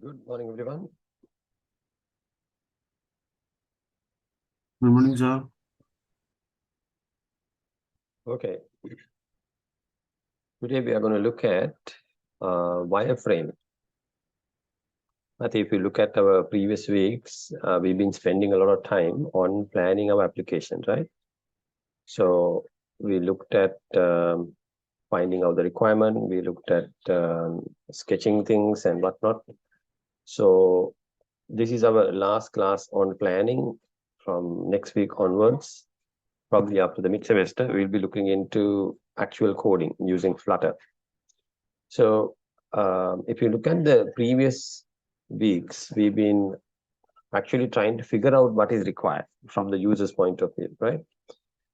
Good morning, everyone. Good morning, sir. Okay. Today we are going to look at wireframe. I think if you look at our previous weeks, we've been spending a lot of time on planning our application, right? So we looked at finding out the requirement. We looked at sketching things and whatnot. So this is our last class on planning. From next week onwards, probably after the mid-semester, we'll be looking into actual coding using Flutter. So if you look at the previous weeks, we've been actually trying to figure out what is required from the user's point of view, right?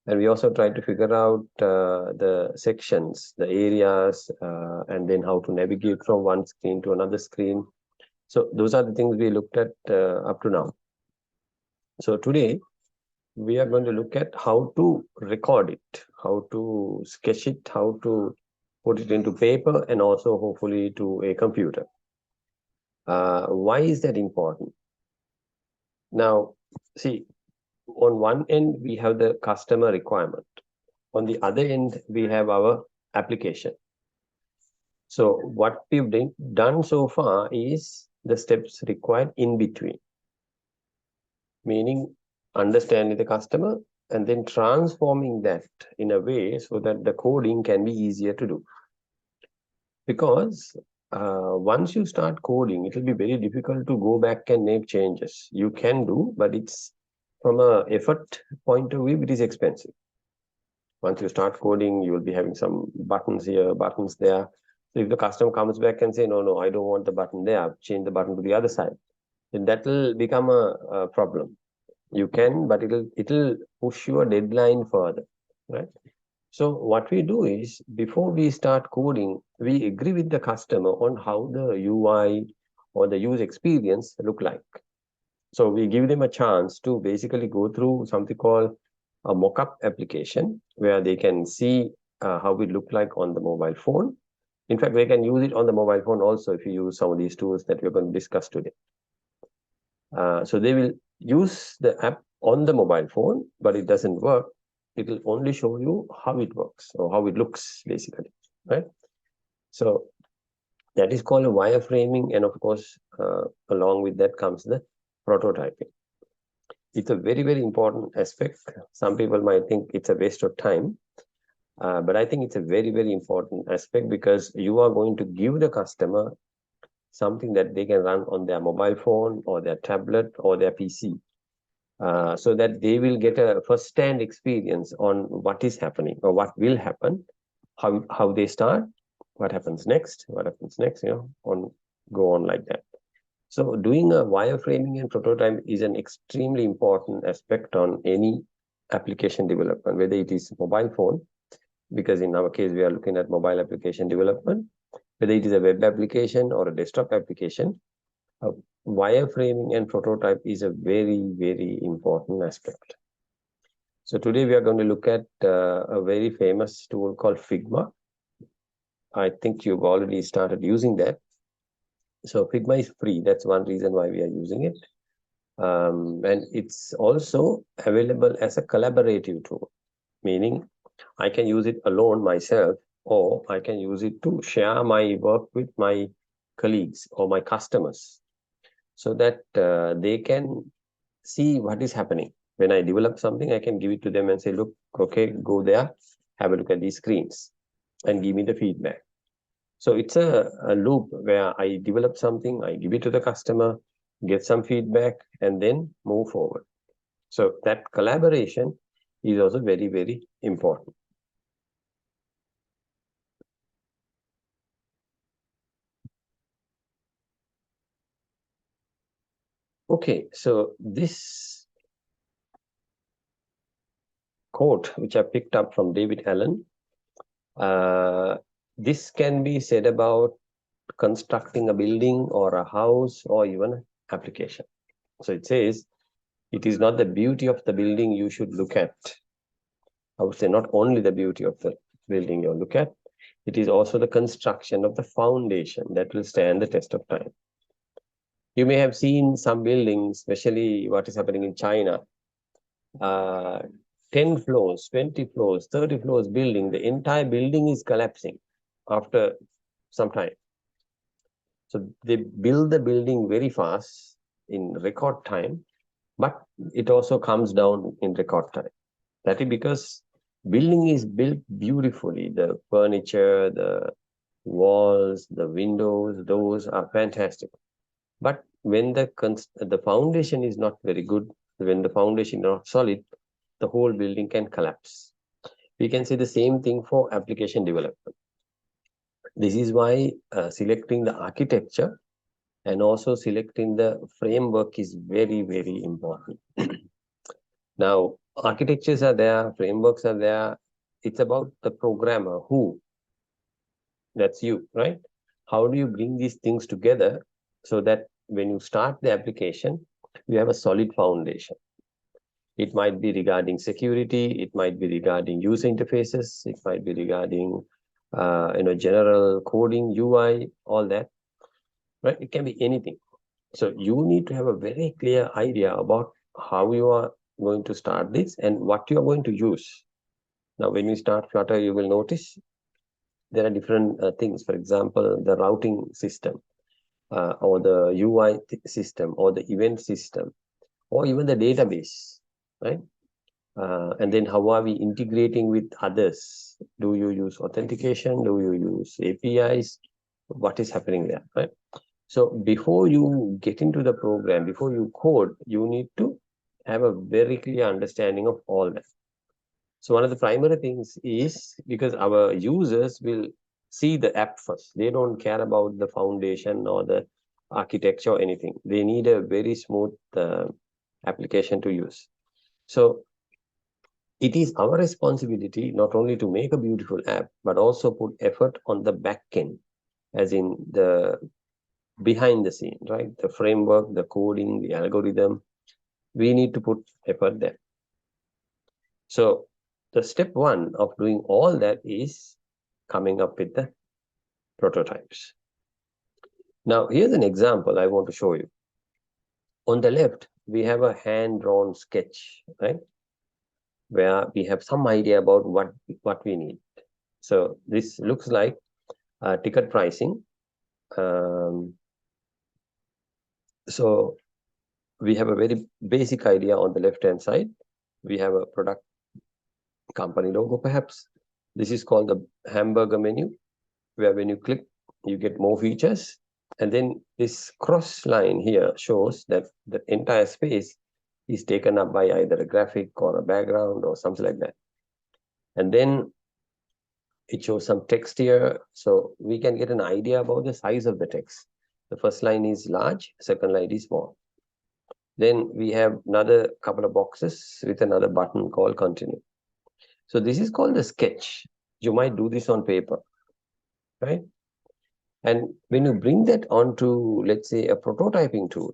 And we also tried to figure out the sections, the areas, and then how to navigate from one screen to another screen. So those are the things we looked at up to now. So today, we are going to look at how to record it, how to sketch it, how to put it into paper, and also hopefully to a computer. Why is that important? Now, see, on one end, we have the customer requirement. On the other end, we have our application. So what we've done so far is the steps required in between, meaning understanding the customer and then transforming that in a way so that the coding can be easier to do. Because once you start coding, it will be very difficult to go back and make changes. You can do, but it's from an effort point of view, it is expensive. Once you start coding, you will be having some buttons here, buttons there. So if the customer comes back and say, no, I don't want the button there, change the button to the other side, then that will become a problem. You can, but it'll push your deadline further, right? So what we do is, before we start coding, we agree with the customer on how the UI or the user experience look like. So we give them a chance to basically go through something called a mock-up application, where they can see how it look like on the mobile phone. In fact, they can use it on the mobile phone also if you use some of these tools that we're going to discuss today. So they will use the app on the mobile phone, but it doesn't work. It will only show you how it works or how it looks, basically, right? So that is called a wireframing, and of course, along with that comes the prototyping. It's a very, very important aspect. Some people might think it's a waste of time, but I think it's a very, very important aspect, because you are going to give the customer something that they can run on their mobile phone or their tablet or their PC. So that they will get a first-hand experience on what is happening or what will happen, how they start, what happens next, go on like that. So doing a wireframing and prototype is an extremely important aspect on any application development, whether it is mobile phone, because in our case, we are looking at mobile application development, whether it is a web application or a desktop application. Wireframing and prototype is a very, very important aspect. So today we are going to look at a very famous tool called Figma. I think you've already started using that. So Figma is free. That's one reason why we are using it. And it's also available as a collaborative tool, meaning I can use it alone myself, or I can use it to share my work with my colleagues or my customers, so that they can see what is happening. When I develop something, I can give it to them and say, look, okay, go there, have a look at these screens and give me the feedback. So it's a loop where I develop something, I give it to the customer, get some feedback, and then move forward. So that collaboration is also very, very important. Okay, so this quote, which I picked up from David Allen, this can be said about constructing a building or a house or even an application. So it says, it is not the beauty of the building you should look at. I would say not only the beauty of the building you look at, it is also the construction of the foundation that will stand the test of time. You may have seen some buildings, especially what is happening in China. 10 floors, 20 floors, 30 floors building, the entire building is collapsing after some time. So they build the building very fast in record time, but it also comes down in record time. That is because building is built beautifully. The furniture, the walls, the windows, those are fantastic. But when the foundation is not very good, when the foundation is not solid, the whole building can collapse. We can say the same thing for application development. This is why selecting the architecture and also selecting the framework is very, very important. Now, architectures are there, frameworks are there. It's about the programmer. Who? That's you, right? How do you bring these things together so that when you start the application, you have a solid foundation? It might be regarding security, it might be regarding user interfaces, it might be regarding general coding, UI, all that, right? It can be anything. So you need to have a very clear idea about how you are going to start this and what you are going to use. Now, when you start Flutter, you will notice there are different things. For example, the routing system or the UI system or the event system or even the database, right? And then how are we integrating with others? Do you use authentication? Do you use APIs? What is happening there, right? So before you get into the program, before you code, you need to have a very clear understanding of all that. So one of the primary things is because our users will see the app first. They don't care about the foundation or the architecture or anything. They need a very smooth application to use. So it is our responsibility not only to make a beautiful app, but also put effort on the back end, as in the behind the scene, right? The framework, the coding, the algorithm. We need to put effort there. So the step one of doing all that is coming up with the prototypes. Now, here's an example I want to show you. On the left, we have a hand-drawn sketch, right? Where we have some idea about what we need. So this looks like ticket pricing. So we have a very basic idea on the left-hand side. We have a product company logo, perhaps. This is called the hamburger menu, where when you click, you get more features. And then this cross line here shows that the entire space is taken up by either a graphic or a background or something like that. And then it shows some text here. So we can get an idea about the size of the text. The first line is large, second line is small. Then we have another couple of boxes with another button called continue. So this is called the sketch. You might do this on paper, right? And when you bring that onto, let's say, a prototyping tool,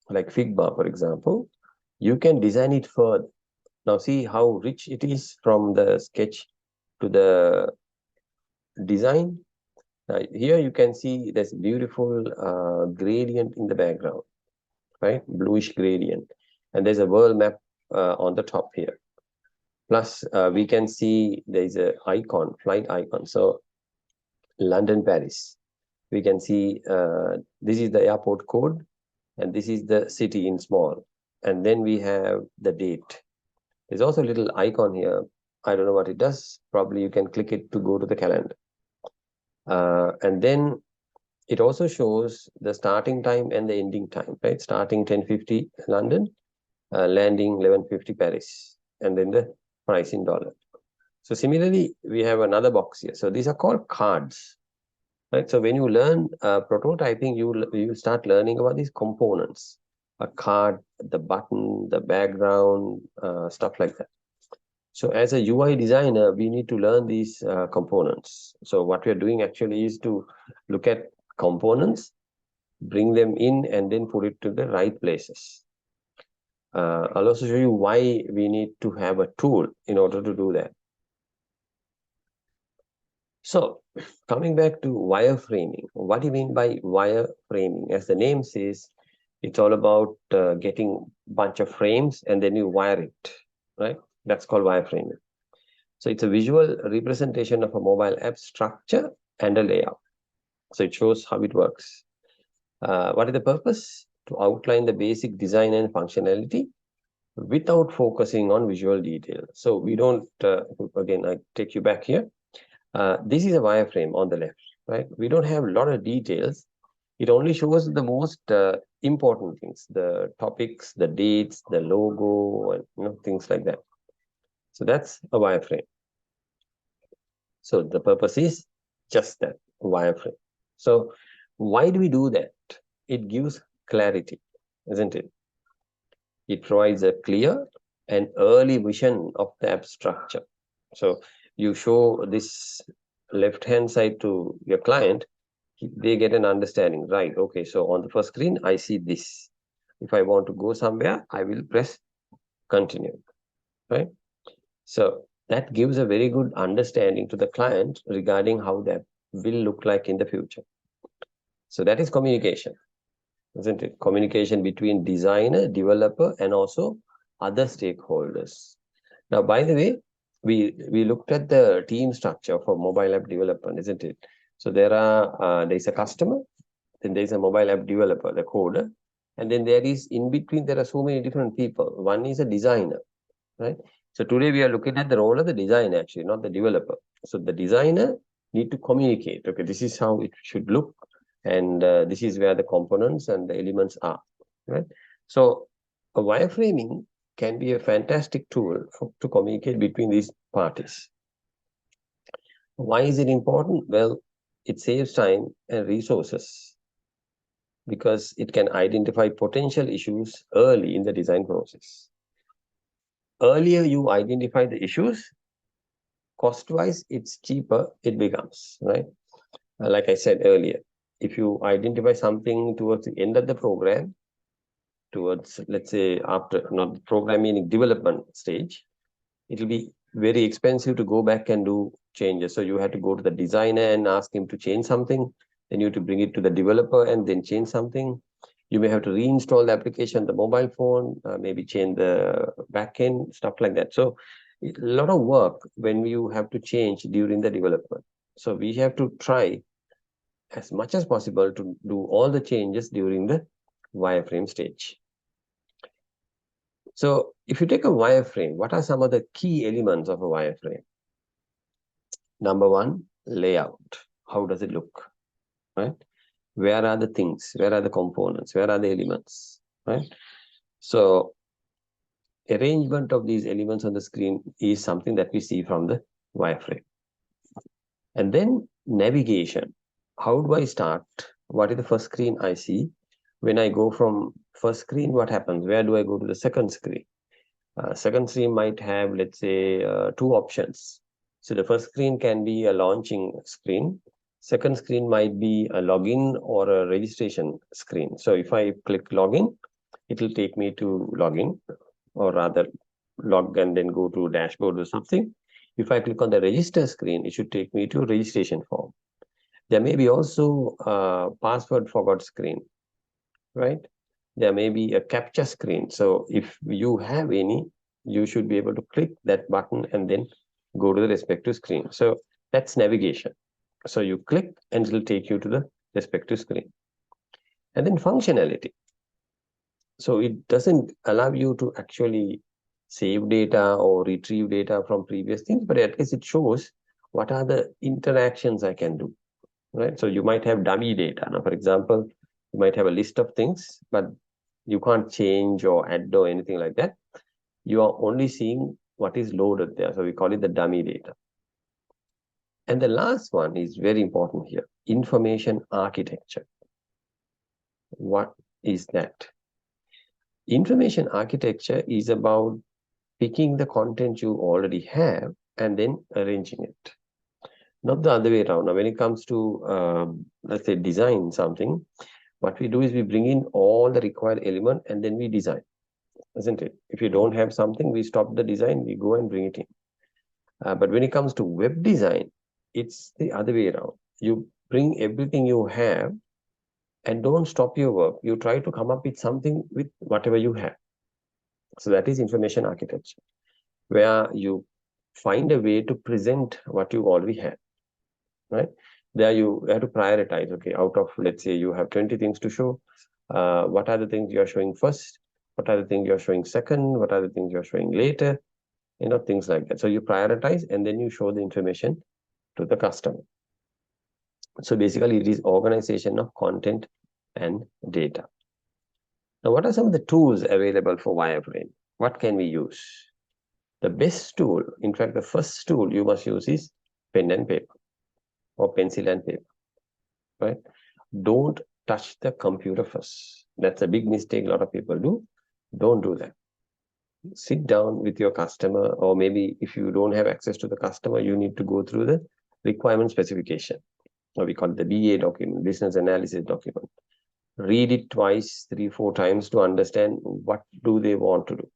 like Figma, for example, you can design it further. Now see how rich it is from the sketch to the design. Now, here you can see this beautiful gradient in the background, right? Bluish gradient. And there's a world map on the top here. Plus, we can see there's a icon, flight icon. So London, Paris. We can see this is the airport code, and this is the city in small. And then we have the date. There's also a little icon here. I don't know what it does. Probably you can click it to go to the calendar. And then it also shows the starting time and the ending time, right? Starting 10:50 London, landing 11:50 Paris, and then the price in dollar. So similarly, we have another box here. So these are called cards, right? So when you learn prototyping, you start learning about these components, a card, the button, the background, stuff like that. So as a UI designer, we need to learn these components. So what we are doing actually is to look at components, bring them in, and then put it to the right places. I'll also show you why we need to have a tool in order to do that. So coming back to wireframing, what do you mean by wireframing? As the name says, It's all about getting a bunch of frames and then you wire it, right? That's called wireframing. So it's a visual representation of a mobile app structure and a layout. So it shows how it works. What is the purpose? To outline the basic design and functionality without focusing on visual detail. So we don't, again, I take you back here. This is a wireframe on the left, right? We don't have a lot of details. It only shows the most important things, the topics, the dates, the logo, and things like that. So that's a wireframe. So the purpose is just that, wireframe. So why do we do that? It gives clarity, isn't it? It provides a clear and early vision of the app structure. So you show this left-hand side to your client, they get an understanding, right? Okay, so on the first screen, I see this. If I want to go somewhere, I will press continue, right? So that gives a very good understanding to the client regarding how that will look like in the future. So that is communication, isn't it? Communication between designer, developer, and also other stakeholders. Now, by the way, we looked at the team structure for mobile app development, isn't it? So there's a customer, then there's a mobile app developer, the coder, and then there is in between there are so many different people. One is a designer, right? So today we are looking at the role of the designer, actually, not the developer. So the designer need to communicate. Okay, this is how it should look, and this is where the components and the elements are, right? So a wireframing can be a fantastic tool to communicate between these parties. Why is it important? Well, it saves time and resources because it can identify potential issues early in the design process. Earlier you identify the issues, cost-wise, it's cheaper it becomes, right? Like I said earlier, if you identify something towards the end of the program, towards, let's say, after, not the program meaning development stage, it will be very expensive to go back and do changes. So you have to go to the designer and ask him to change something. Then you have to bring it to the developer and then change something. You may have to reinstall the application, the mobile phone, maybe change the backend, stuff like that. So a lot of work when you have to change during the development. So we have to try as much as possible to do all the changes during the wireframe stage. So if you take a wireframe, what are some of the key elements of a wireframe? Number one, layout. How does it look, right? Where are the things? Where are the components? Where are the elements, right? So arrangement of these elements on the screen is something that we see from the wireframe. And then navigation. How do I start? What is the first screen I see? When I go from first screen, what happens? Where do I go to the second screen? Second screen might have, let's say, two options. So the first screen can be a launching screen. Second screen might be a login or a registration screen. So if I click login, it will take me to login, or rather log and then go to dashboard or something. If I click on the register screen, it should take me to registration form. There may be also a password forgot screen, right? There may be a captcha screen. So if you have any, you should be able to click that button and then go to the respective screen. So that's navigation. So you click and it will take you to the respective screen. And then functionality. So it doesn't allow you to actually save data or retrieve data from previous things, but at least it shows what are the interactions I can do, right? So you might have dummy data. Now, for example, you might have a list of things, but you can't change or add or anything like that. You are only seeing what is loaded there. So we call it the dummy data. And the last one is very important here, information architecture. What is that? Information architecture is about picking the content you already have and then arranging it. Not the other way around. Now, when it comes to, let's say, design something, what we do is we bring in all the required element and then we design, isn't it? If you don't have something, we stop the design, we go and bring it in. But when it comes to web design, it's the other way around. You bring everything you have and don't stop your work. You try to come up with something with whatever you have. So that is information architecture, where you find a way to present what you already have, right? There you have to prioritize, okay, out of, let's say you have 20 things to show, what are the things you're showing first? What are the things you're showing second? What are the things you're showing later? Things like that. So you prioritize and then you show the information to the customer. So basically it is organization of content and data. Now, what are some of the tools available for wireframe? What can we use? The best tool, in fact, the first tool you must use is pen and paper or pencil and paper, right? Don't touch the computer first. That's a big mistake a lot of people do. Don't do that. Sit down with your customer, or maybe if you don't have access to the customer, you need to go through the requirement specification, or we call it the BA document, business analysis document. Read it twice, 3, 4 times to understand what do they want to do.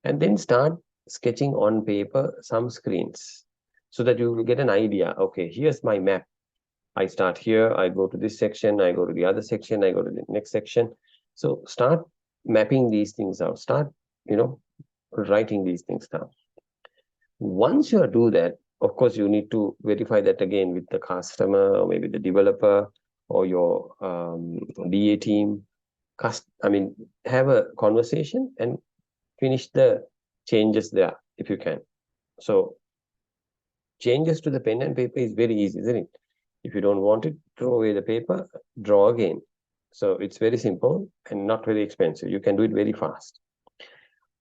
And then start sketching on paper some screens so that you will get an idea. Okay, here's my map. I start here, I go to this section, I go to the other section, I go to the next section. So start mapping these things out. Start, writing these things down. Once you do that, of course, you need to verify that again with the customer or maybe the developer or your DA team. Have a conversation and finish the changes there if you can. So changes to the pen and paper is very easy, isn't it? If you don't want it, throw away the paper, draw again. So it's very simple and not very expensive. You can do it very fast.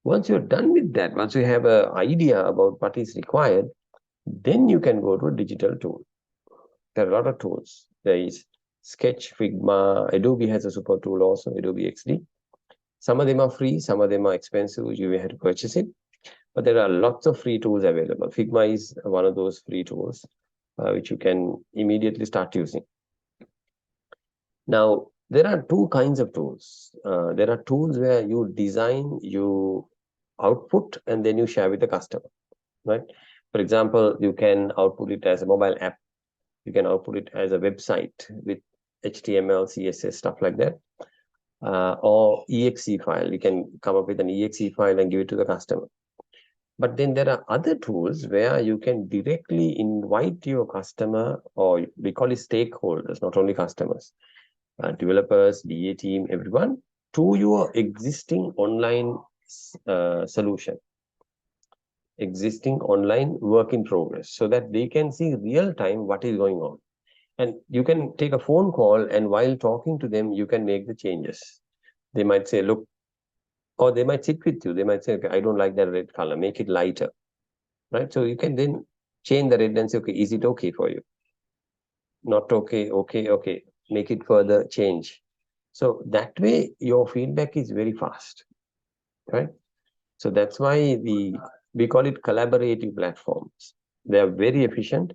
Once you're done with that, once you have an idea about what is required, then you can go to a digital tool. There are a lot of tools. There is Sketch, Figma, Adobe has a super tool also, Adobe XD. Some of them are free, some of them are expensive, you may have to purchase it. But there are lots of free tools available. Figma is one of those free tools, which you can immediately start using. Now, there are two kinds of tools. There are tools where you design, you output, and then you share with the customer, right? For example, you can output it as a mobile app. You can output it as a website with HTML, CSS, stuff like that. Or exe file. You can come up with an exe file and give it to the customer. But then there are other tools where you can directly invite your customer, or we call it stakeholders, not only customers, developers, DA team, everyone, to your existing online solution, existing online work in progress, so that they can see real time what is going on. And you can take a phone call, and while talking to them, you can make the changes. They might say, look, or they might sit with you. They might say, okay, I don't like that red color, make it lighter, right? So you can then change the red and say, okay, is it okay for you? Not okay, okay, make it further change. So that way, your feedback is very fast, right? So that's why we call it collaborative platforms. They are very efficient.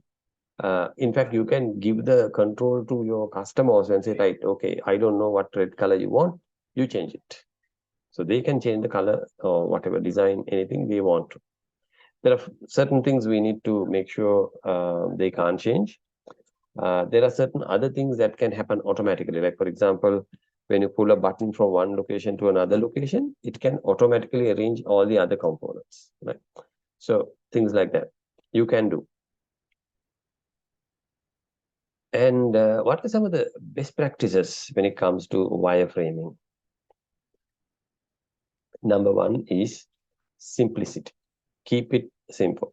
In fact, you can give the control to your customers and say, right, okay, I don't know what red color you want, you change it. So they can change the color or whatever design, anything they want to. There are certain things we need to make sure they can't change. There are certain other things that can happen automatically. Like, for example, when you pull a button from one location to another location, it can automatically arrange all the other components, right? So things like that you can do. And what are some of the best practices when it comes to wireframing? Number one is simplicity. Keep it simple.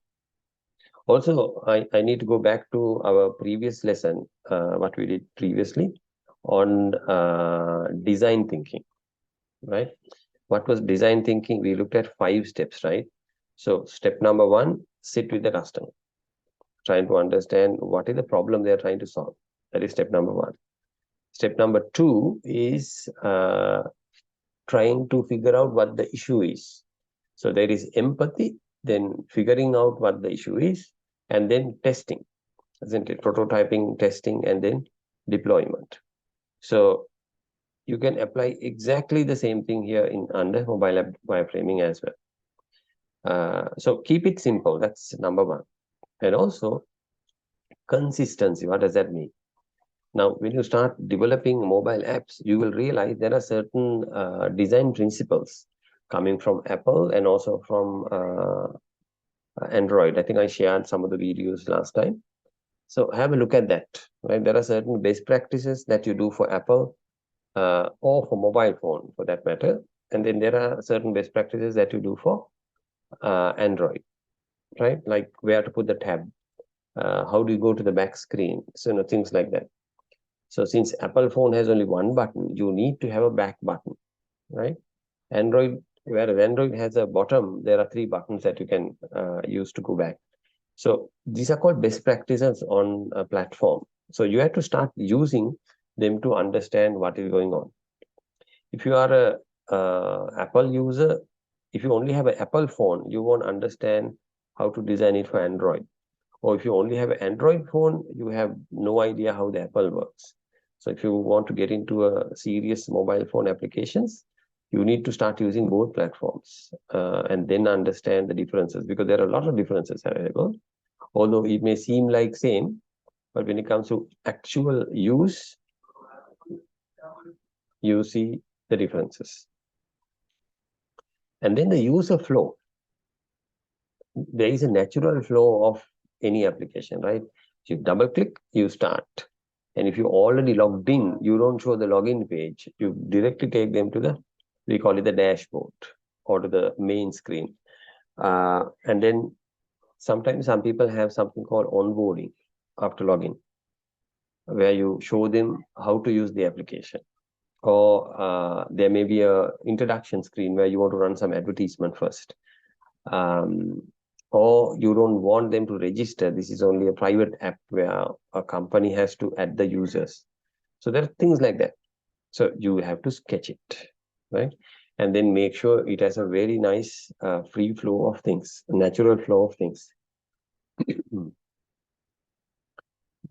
Also, I need to go back to our previous lesson, what we did previously on design thinking, right? What was design thinking? We looked at 5 steps, right? So step number 1, sit with the customer, trying to understand what is the problem they are trying to solve. That is step number 1. Step number 2 is trying to figure out what the issue is. So there is empathy, then figuring out what the issue is, and then testing, isn't it? Prototyping, testing, and then deployment. So you can apply exactly the same thing here in under mobile app wireframing as well. So keep it simple. That's number 1. And also consistency. What does that mean? Now, when you start developing mobile apps, you will realize there are certain design principles coming from Apple and also from Android. I think I shared some of the videos last time. So have a look at that, right? There are certain best practices that you do for Apple or for mobile phone for that matter. And then there are certain best practices that you do for Android, right? Like where to put the tab, how do you go to the back screen? So, things like that. So since Apple phone has only one button, you need to have a back button, right? Android, whereas Android has a bottom, there are three buttons that you can use to go back. So these are called best practices on a platform. So you have to start using them to understand what is going on. If you are a Apple user, if you only have an Apple phone, you won't understand how to design it for Android. Or if you only have an Android phone, you have no idea how the Apple works. So if you want to get into a serious mobile phone applications, you need to start using both platforms and then understand the differences, because there are a lot of differences available. Although it may seem like same, but when it comes to actual use, you see the differences. And then the user flow. There is a natural flow of any application, right? You double click, you start. And if you already logged in, you don't show the login page. You directly take them to the, we call it the dashboard or to the main screen. And then sometimes some people have something called onboarding after login, where you show them how to use the application. Or there may be a introduction screen where you want to run some advertisement first. Or you don't want them to register. This is only a private app where a company has to add the users. So there are things like that. So you have to sketch it, right? And then make sure it has a very nice free flow of things, a natural flow of things.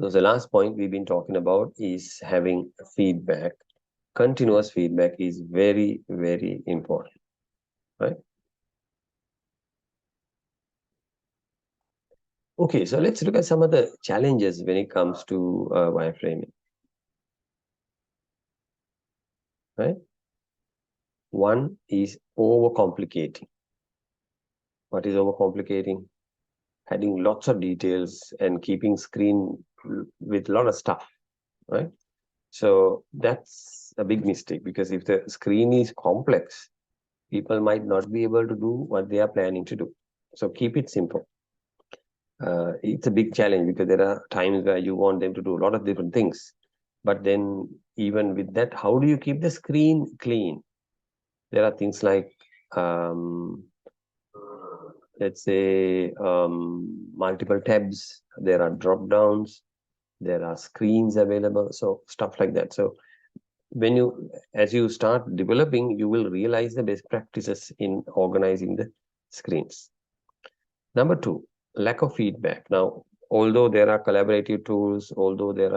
So the last point we've been talking about is having feedback. Continuous feedback is very, very important, right? Okay, so let's look at some of the challenges when it comes to wireframing, right? One is overcomplicating. What is overcomplicating? Adding lots of details and keeping screen with a lot of stuff, right? So that's a big mistake, because if the screen is complex, people might not be able to do what they are planning to do. So keep it simple. It's a big challenge because there are times where you want them to do a lot of different things. But then even with that, how do you keep the screen clean? There are things like, let's say, multiple tabs. There are drop downs. There are screens available. So stuff like that. So when you, as you start developing, you will realize the best practices in organizing the screens. Number two, lack of feedback. Now, although there are collaborative tools, although there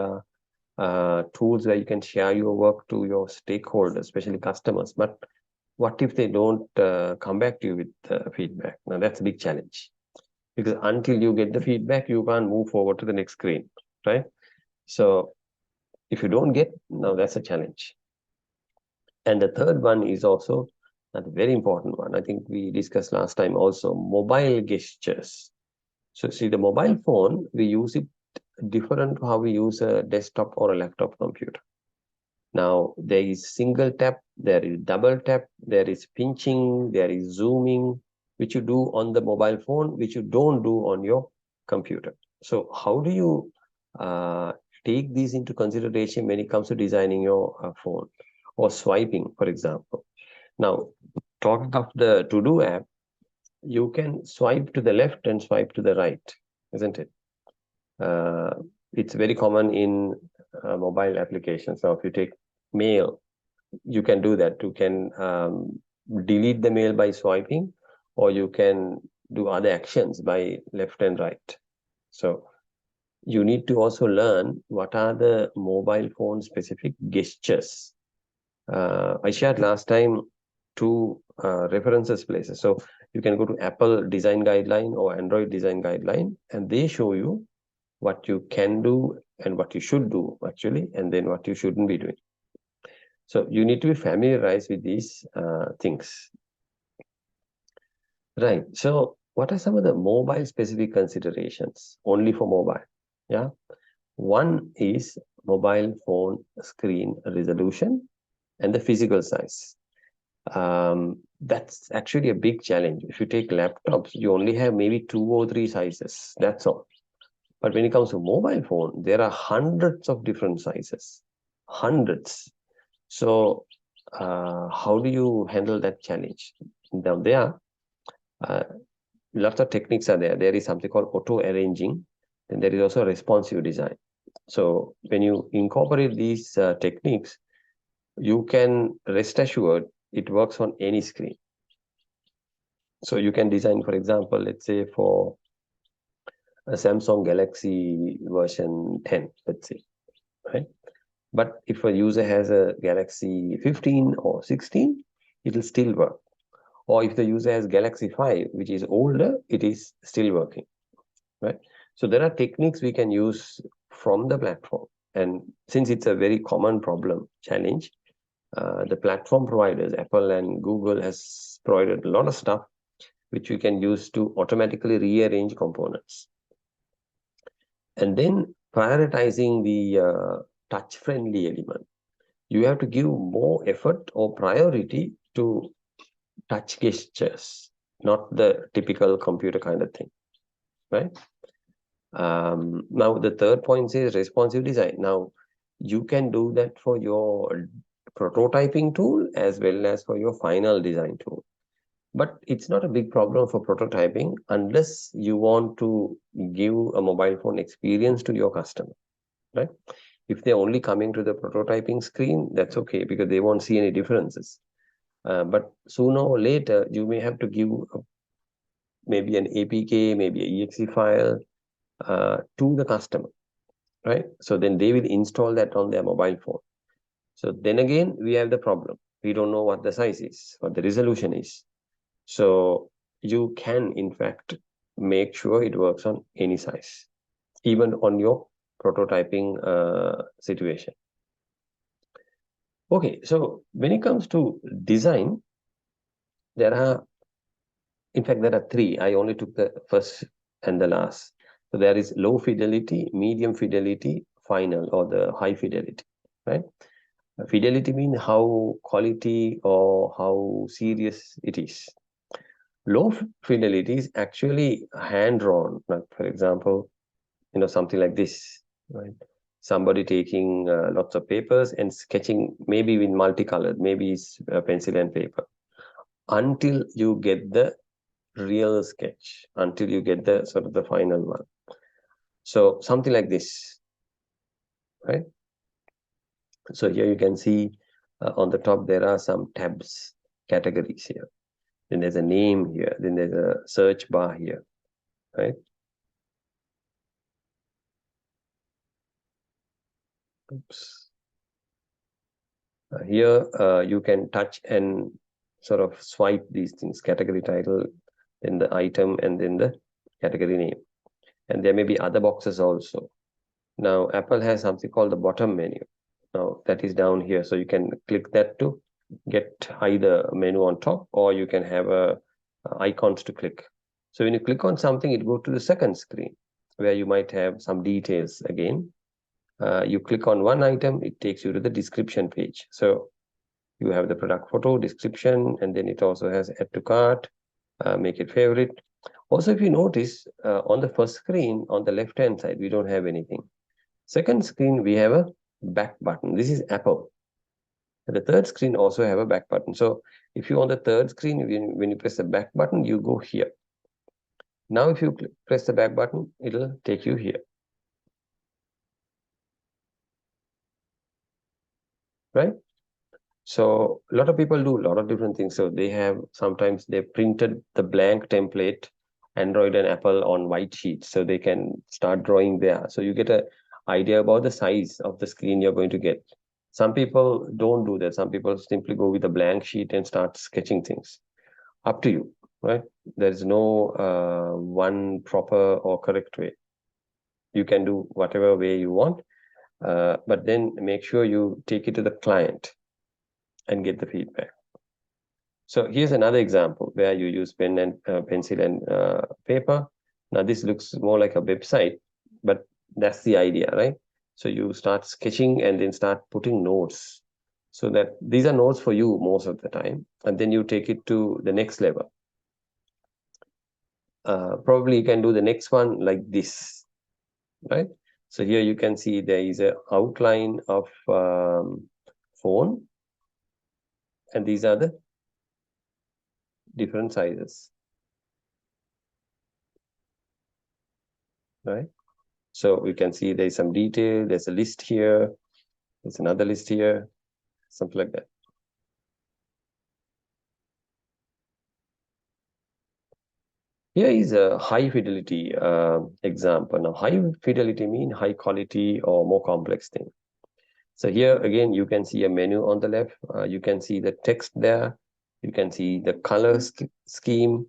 are tools where you can share your work to your stakeholders, especially customers, but what if they don't come back to you with feedback? Now, that's a big challenge, because until you get the feedback, you can't move forward to the next screen, right? So if you don't get, now that's a challenge. And the third one is also a very important one. I think we discussed last time also, mobile gestures. So see, the mobile phone, we use it different to how we use a desktop or a laptop computer. Now, there is single tap, there is double tap, there is pinching, there is zooming, which you do on the mobile phone, which you don't do on your computer. So how do you take these into consideration when it comes to designing your phone, or swiping, for example? Now, talking of the to-do app, you can swipe to the left and swipe to the right, isn't it? It's very common in mobile applications. Now, if you take mail, you can do that. You can delete the mail by swiping, or you can do other actions by left and right. So you need to also learn what are the mobile phone specific gestures. I shared last time two references places. So you can go to Apple design guideline or Android design guideline, and they show you what you can do and what you should do actually, and then what you shouldn't be doing. So you need to be familiarized with these things. Right. So what are some of the mobile specific considerations only for mobile? Yeah. One is mobile phone screen resolution and the physical size. That's actually a big challenge. If you take laptops, you only have maybe 2 or 3 sizes. That's all. But when it comes to mobile phone, there are hundreds of different sizes. Hundreds. So how do you handle that challenge? Now there are lots of techniques are there. There is something called auto arranging, and there is also responsive design. So when you incorporate these techniques, you can rest assured it works on any screen. So you can design, for example, let's say for a Samsung Galaxy version 10, let's say, right? But if a user has a Galaxy 15 or 16, it will still work. Or if the user has Galaxy 5, which is older, it is still working, right? So there are techniques we can use from the platform. And since it's a very common problem, challenge, the platform providers, Apple and Google, has provided a lot of stuff which we can use to automatically rearrange components. And then prioritizing the touch-friendly element. You have to give more effort or priority to touch gestures, not the typical computer kind of thing, right? Now, the third point is responsive design. Now, you can do that for your prototyping tool as well as for your final design tool. But it's not a big problem for prototyping unless you want to give a mobile phone experience to your customer, right? If they're only coming to the prototyping screen, that's okay because they won't see any differences. But sooner or later, you may have to give maybe an APK, maybe an exe file to the customer, right? So then they will install that on their mobile phone. So then again, we have the problem. We don't know what the size is, what the resolution is. So you can, in fact, make sure it works on any size, even on your prototyping situation. Okay, so when it comes to design, there are, in fact, there are 3. I only took the first and the last. So there is low fidelity, medium fidelity, final, or the high fidelity, right? Fidelity means how quality or how serious it is. Low fidelity is actually hand-drawn. Like for example, something like this, right? Somebody taking lots of papers and sketching, maybe with multicolored, maybe it's pencil and paper, until you get the real sketch, until you get the sort of the final one. So something like this, right? So here you can see on the top, there are some tabs, categories here. Then there's a name here. Then there's a search bar here, right? Oops. Here you can touch and sort of swipe these things, category title, then the item, and then the category name. And there may be other boxes also. Now, Apple has something called the bottom menu. Now, that is down here. So you can click that to get either menu on top, or you can have icons to click. So when you click on something, it goes to the second screen where you might have some details again. You click on one item, it takes you to the description page. So you have the product photo, description, and then it also has add to cart, make it favorite. Also, if you notice on the first screen, on the left-hand side, we don't have anything. Second screen, we have a back button. This is Apple. And the third screen also have a back button. So if you're on the third screen, when you press the back button, you go here. Now, if you press the back button, it'll take you here. Right? So a lot of people do a lot of different things. So they have, sometimes they printed the blank template, Android and Apple, on white sheets, so they can start drawing there. So you get an idea about the size of the screen you're going to get. Some people don't do that. Some people simply go with a blank sheet and start sketching things. Up to you, right? There's no one proper or correct way. You can do whatever way you want. but then make sure you take it to the client and get the feedback. So here's another example where you use pen and pencil and paper. Now this looks more like a website, but that's the idea, right? So you start sketching and then start putting notes, so that these are notes for you most of the time, and then you take it to the next level. Probably you can do the next one like this, right? So here you can see there is an outline of phone, and these are the different sizes, right? So we can see there's some detail, there's a list here, there's another list here, something like that. Here is a high fidelity example. Now, high fidelity means high quality or more complex thing. So here again, you can see a menu on the left. You can see the text there. You can see the color scheme,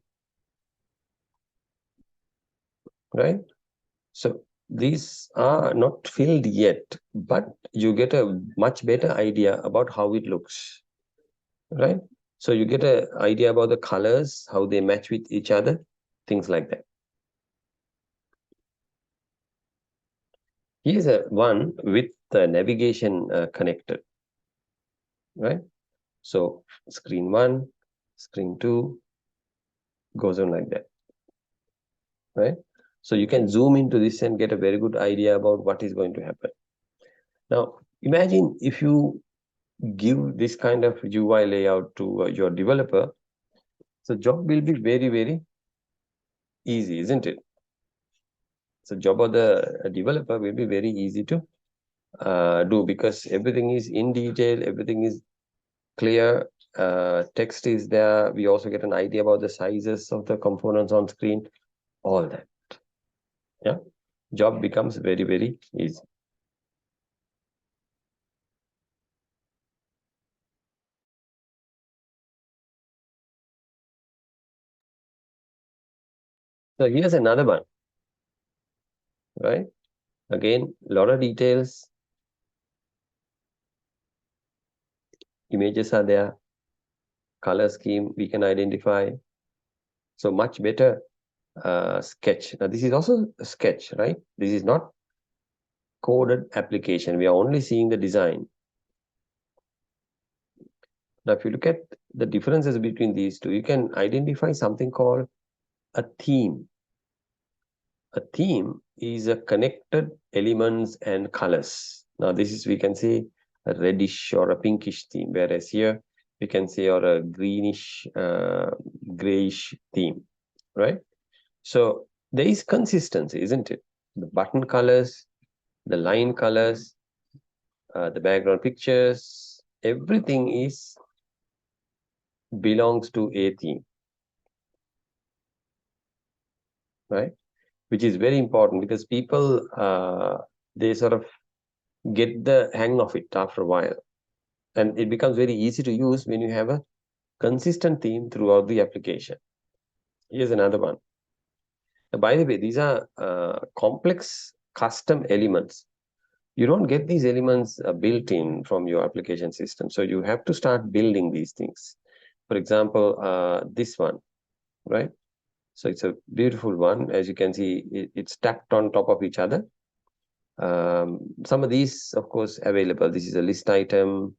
right? So these are not filled yet, but you get a much better idea about how it looks, right? So you get an idea about the colors, how they match with each other, things like that. Here's a one with the navigation connected, right? So screen 1, screen 2 goes on like that, right? So you can zoom into this and get a very good idea about what is going to happen. Now, imagine if you give this kind of UI layout to your developer, so job will be very, very easy, isn't it? So job of the developer will be very easy to do, because everything is in detail, everything is clear, text is there. We also get an idea about the sizes of the components on screen, all that. Yeah, job becomes very, very easy. So here's another one, right? Again, a lot of details. Images are there. Color scheme we can identify. So much better sketch. Now this is also a sketch, right? This is not coded application. We are only seeing the design. Now, if you look at the differences between these two, you can identify something called a theme. A theme is a connected elements and colors. Now, this is, we can say, a reddish or a pinkish theme, whereas here we can say, or a greenish, grayish theme, right? So there is consistency, isn't it? The button colors, the line colors, the background pictures, everything is belongs to a theme, right? Which is very important, because people they sort of get the hang of it after a while, and it becomes very easy to use when you have a consistent theme throughout the application. Here's another one. By the way, these are complex custom elements. You don't get these elements built in from your application system, so you have to start building these things. For example, this one, right? So it's a beautiful one. As you can see, it's stacked on top of each other. Some of these, of course, available. This is a list item.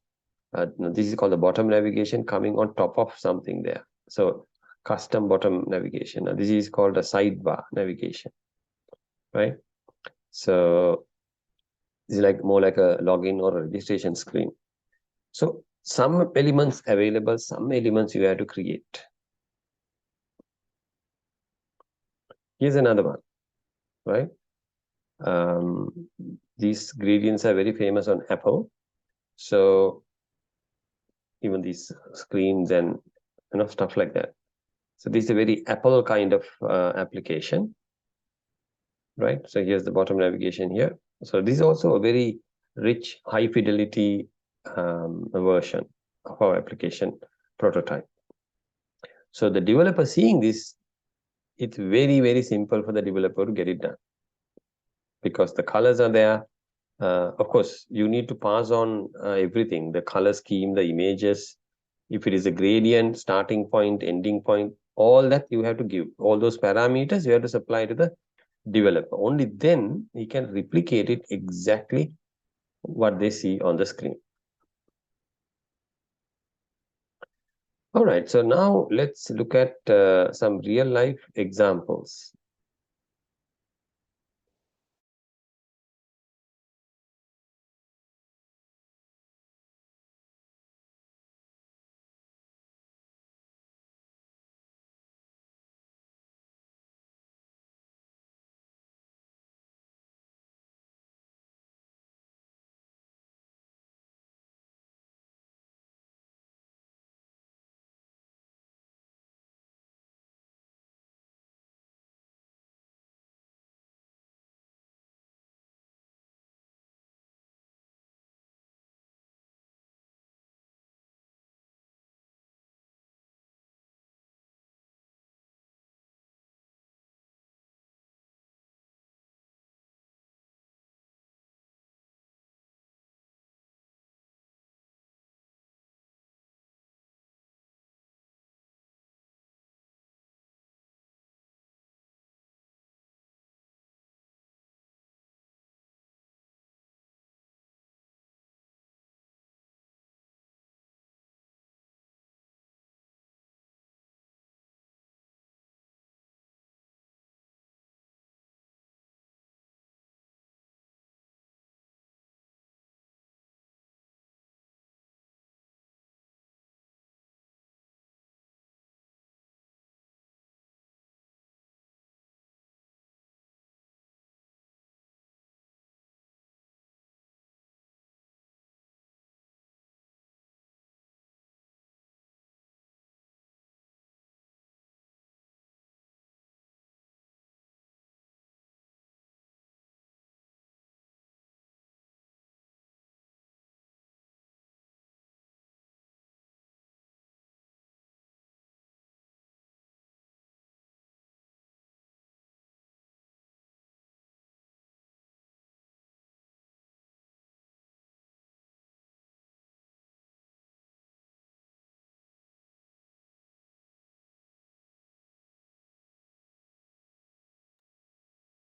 This is called the bottom navigation, coming on top of something there. So custom bottom navigation. Now, this is called a sidebar navigation, right? So this is like more like a login or a registration screen. So some elements available, some elements you have to create. Here's another one, right? These gradients are very famous on Apple. So even these screens and stuff like that. So this is a very Apple kind of application, right? So here's the bottom navigation here. So this is also a very rich, high fidelity version of our application prototype. So the developer seeing this, it's very, very simple for the developer to get it done, because the colors are there, Of course, you need to pass on everything, the color scheme, the images. If it is a gradient, starting point, ending point, all that you have to give. All those parameters you have to supply to the developer. Only then he can replicate it exactly what they see on the screen. All right, so now let's look at some real life examples.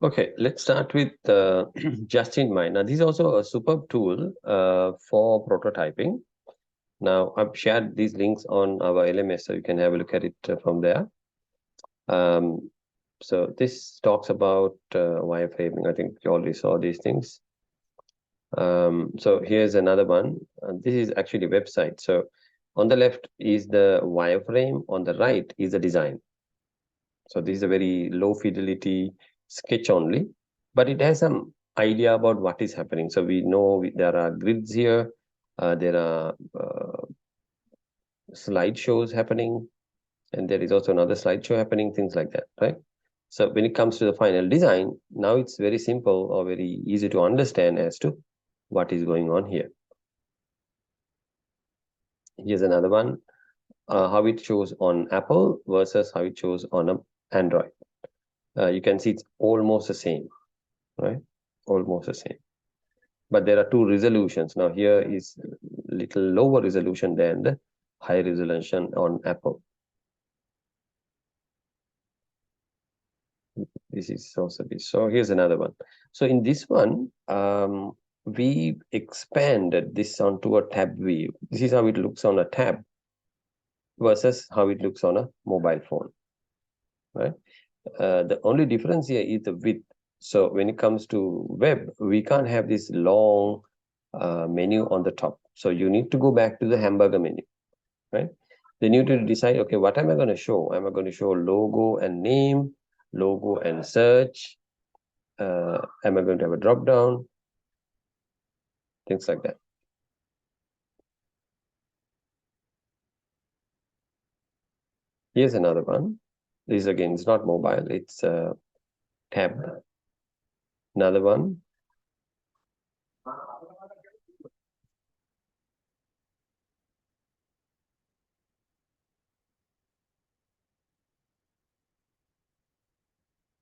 Okay, let's start with just in mind. Now, this is also a superb tool for prototyping. Now, I've shared these links on our LMS, so you can have a look at it from there. So this talks about wireframing. I think you already saw these things. So here's another one. This is actually a website. So on the left is the wireframe, on the right is the design. So this is a very low fidelity sketch only, but it has some idea about what is happening. So we know there are grids here, there are slideshows happening, and there is also another slideshow happening, things like that, right? So when it comes to the final design, now it's very simple or very easy to understand as to what is going on here. Here's another one, how it shows on Apple versus how it shows on an Android. You can see it's almost the same, right? Almost the same. But there are two resolutions. Now here is little lower resolution than the high resolution on Apple. This is also this. So here's another one. So in this one, we expanded this onto a tab view. This is how it looks on a tab versus how it looks on a mobile phone, right? The only difference here is the width. So when it comes to web, we can't have this long menu on the top. So you need to go back to the hamburger menu, right? Then you need to decide, okay, what am I going to show? Am I going to show logo and name, logo and search? Am I going to have a drop down? Things like that. Here's another one. This again is not mobile, it's tab. Another one.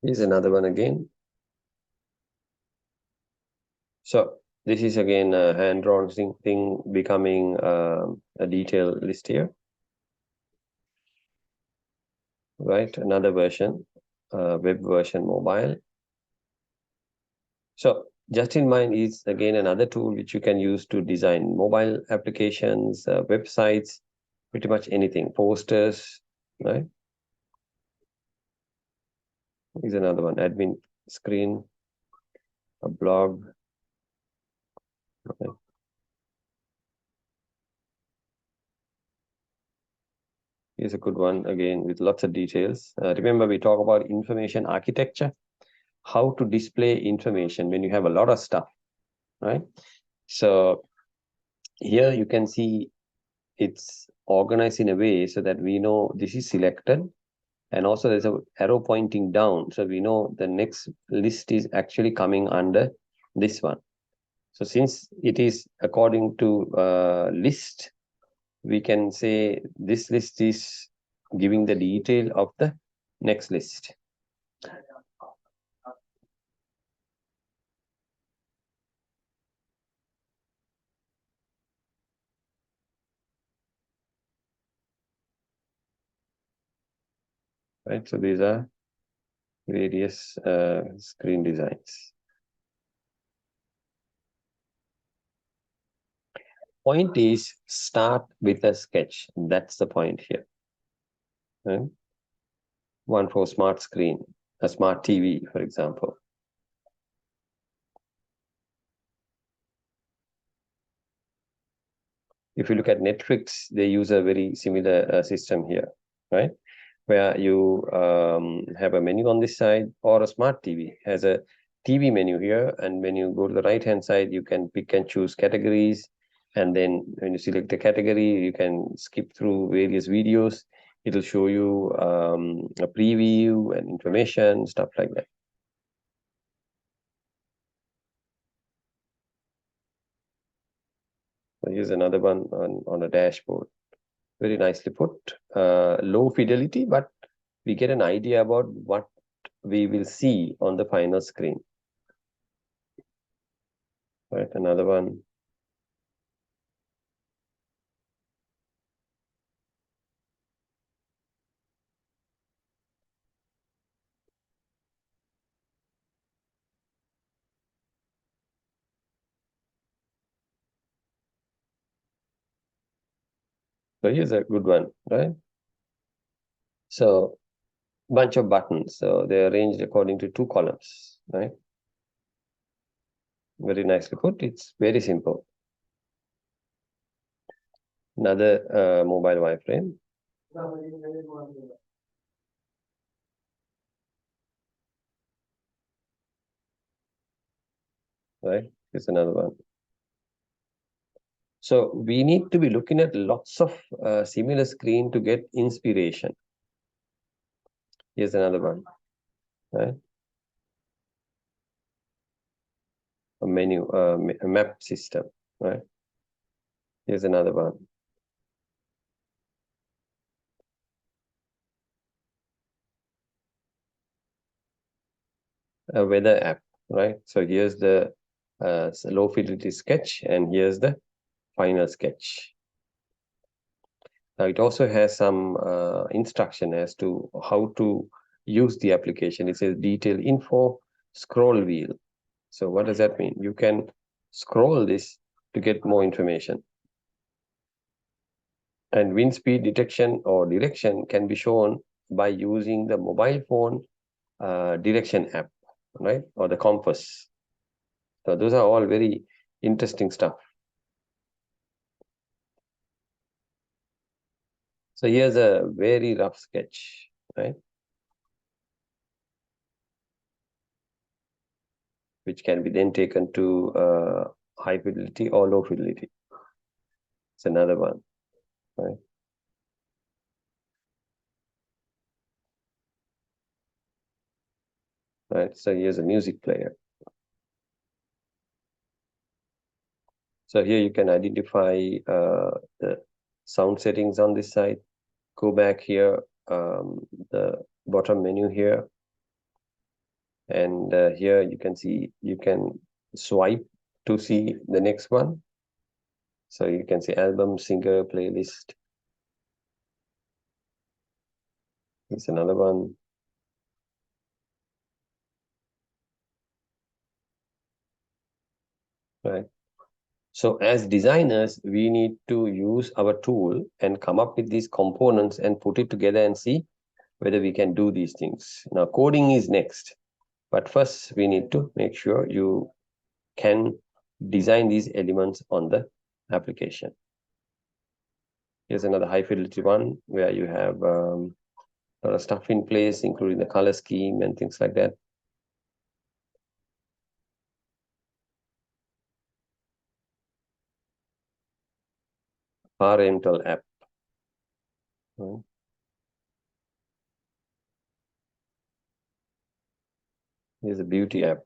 Here's another one again. So This is again a hand-drawn thing becoming a detail list here, right? Another version, web version mobile. So just in mind is again another tool which you can use to design mobile applications, websites, pretty much anything, posters, right? Is another one, admin screen, a blog. Okay. Here's a good one again with lots of details. Remember, we talk about information architecture, how to display information when you have a lot of stuff, right? So here you can see it's organized in a way so that we know this is selected, and also there's a arrow pointing down, so we know the next list is actually coming under this one. So since it is according to list, we can say this list is giving the detail of the next list. Right, so these are various screen designs. Point is start with a sketch. That's the point here. Right? One for smart screen, a smart TV, for example. If you look at Netflix, they use a very similar system here, right? Where you have a menu on this side, or a smart TV has a TV menu here. And when you go to the right-hand side, you can pick and choose categories. And then when you select a category, you can skip through various videos. It'll show you a preview and information, stuff like that. So here's another one on a dashboard. Very nicely put. Low fidelity, but we get an idea about what we will see on the final screen. Right, another one. So here's a good one, right? So bunch of buttons. So they're arranged according to two columns, right? Very nicely put. It's very simple. Another mobile wireframe. Right? Here's another one. So we need to be looking at lots of similar screen to get inspiration. Here's another one, right? A menu, a map system, right? Here's another one. A weather app, right? So here's the low fidelity sketch, and here's the final sketch. Now it also has some instruction as to how to use the application. It says detail info, scroll wheel. So what does that mean? You can scroll this to get more information. And wind speed detection or direction can be shown by using the mobile phone direction app, right? Or the compass. So those are all very interesting stuff. So here's a very rough sketch, right? Which can be then taken to high fidelity or low fidelity. It's another one, right? Right. So here's a music player. So here you can identify the sound settings on this side. Go back here, the bottom menu here. And here you can see you can swipe to see the next one. So you can see album, singer, playlist. Here's another one. Right. So as designers, we need to use our tool and come up with these components and put it together and see whether we can do these things. Now, coding is next. But first, we need to make sure you can design these elements on the application. Here's another high fidelity one where you have a lot of stuff in place, including the color scheme and things like that. Parental app. Here's a beauty app.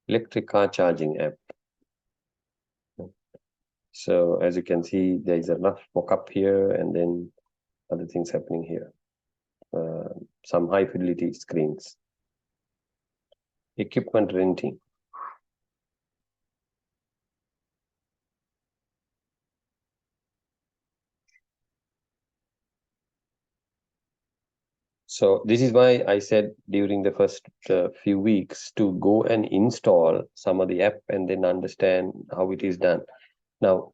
Electric car charging app. So as you can see, there is a rough mock-up here and then other things happening here. Some high fidelity screens. Equipment renting. So this is why I said during the first few weeks to go and install some of the app and then understand how it is done. Now,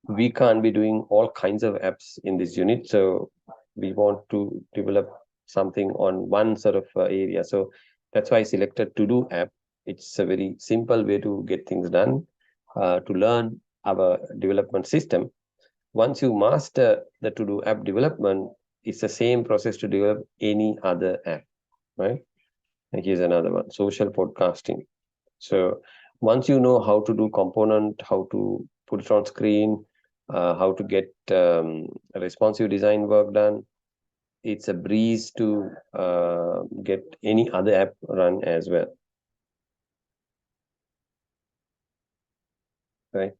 we can't be doing all kinds of apps in this unit. So we want to develop something on one sort of area. So that's why I selected To-Do app. It's a very simple way to get things done, to learn our development system. Once you master the To-Do app development, it's the same process to develop any other app, right? And here's another one, social podcasting. So once you know how to do component, how to put it on screen, how to get responsive design work done, it's a breeze to get any other app run as well, right?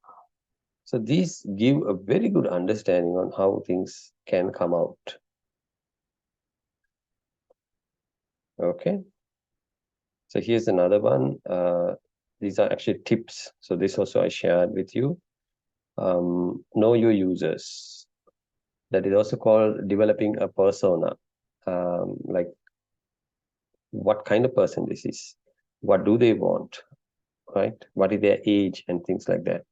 So these give a very good understanding on how things can come out. Okay. So here's another one. These are actually tips. So this also I shared with you. Know your users. That is also called developing a persona. Like what kind of person this is, what do they want, right? What is their age and things like that.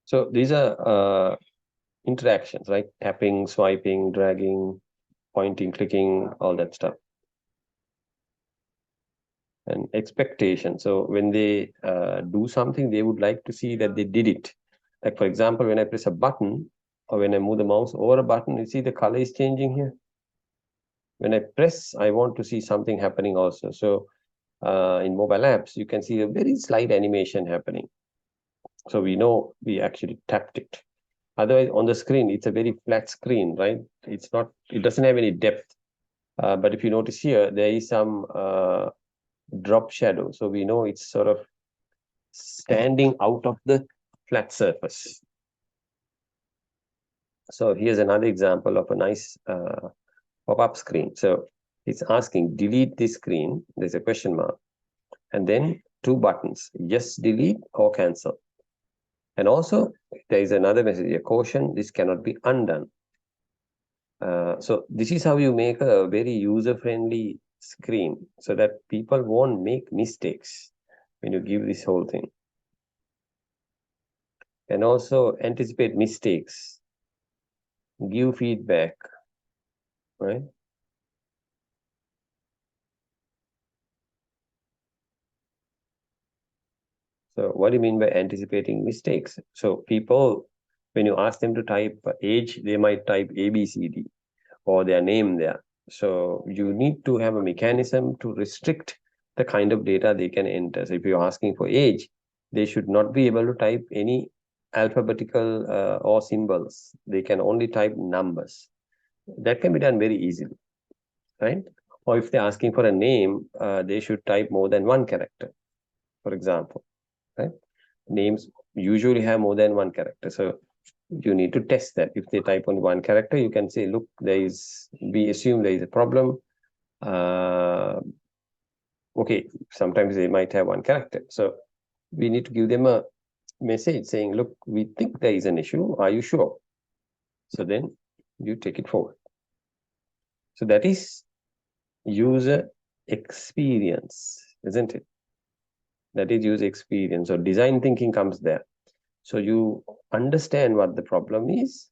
So these are interactions, right? Tapping, swiping, dragging, pointing, clicking, all that stuff. And expectation. So when they do something, they would like to see that they did it. Like, for example, when I press a button or when I move the mouse over a button, you see the color is changing here. When I press, I want to see something happening also. So in mobile apps, you can see a very slight animation happening. So we know we actually tapped it. Otherwise, on the screen, it's a very flat screen, right? It's not, it doesn't have any depth. But if you notice here, there is some drop shadow. So we know it's sort of standing out of the flat surface. So here's another example of a nice pop-up screen. So it's asking, delete this screen. There's a question mark. And then two buttons, yes, delete or cancel. And also, there is another message, a caution, this cannot be undone. So this is how you make a very user-friendly screen so that people won't make mistakes when you give this whole thing. And also anticipate mistakes, give feedback, right? So what do you mean by anticipating mistakes? So people, when you ask them to type age, they might type ABCD. or their name there. So you need to have a mechanism to restrict the kind of data they can enter. So if you're asking for age, they should not be able to type any alphabetical or symbols. They can only type numbers. That can be done very easily, right? Or if they're asking for a name, they should type more than one character, for example, right? Names usually have more than one character. So you need to test that. If they type only one character, you can say, look, we assume there is a problem. Okay, sometimes they might have one character. So we need to give them a message saying, look, we think there is an issue. Are you sure? So then you take it forward. So that is user experience, isn't it? That is user experience. So design thinking comes there. So you understand what the problem is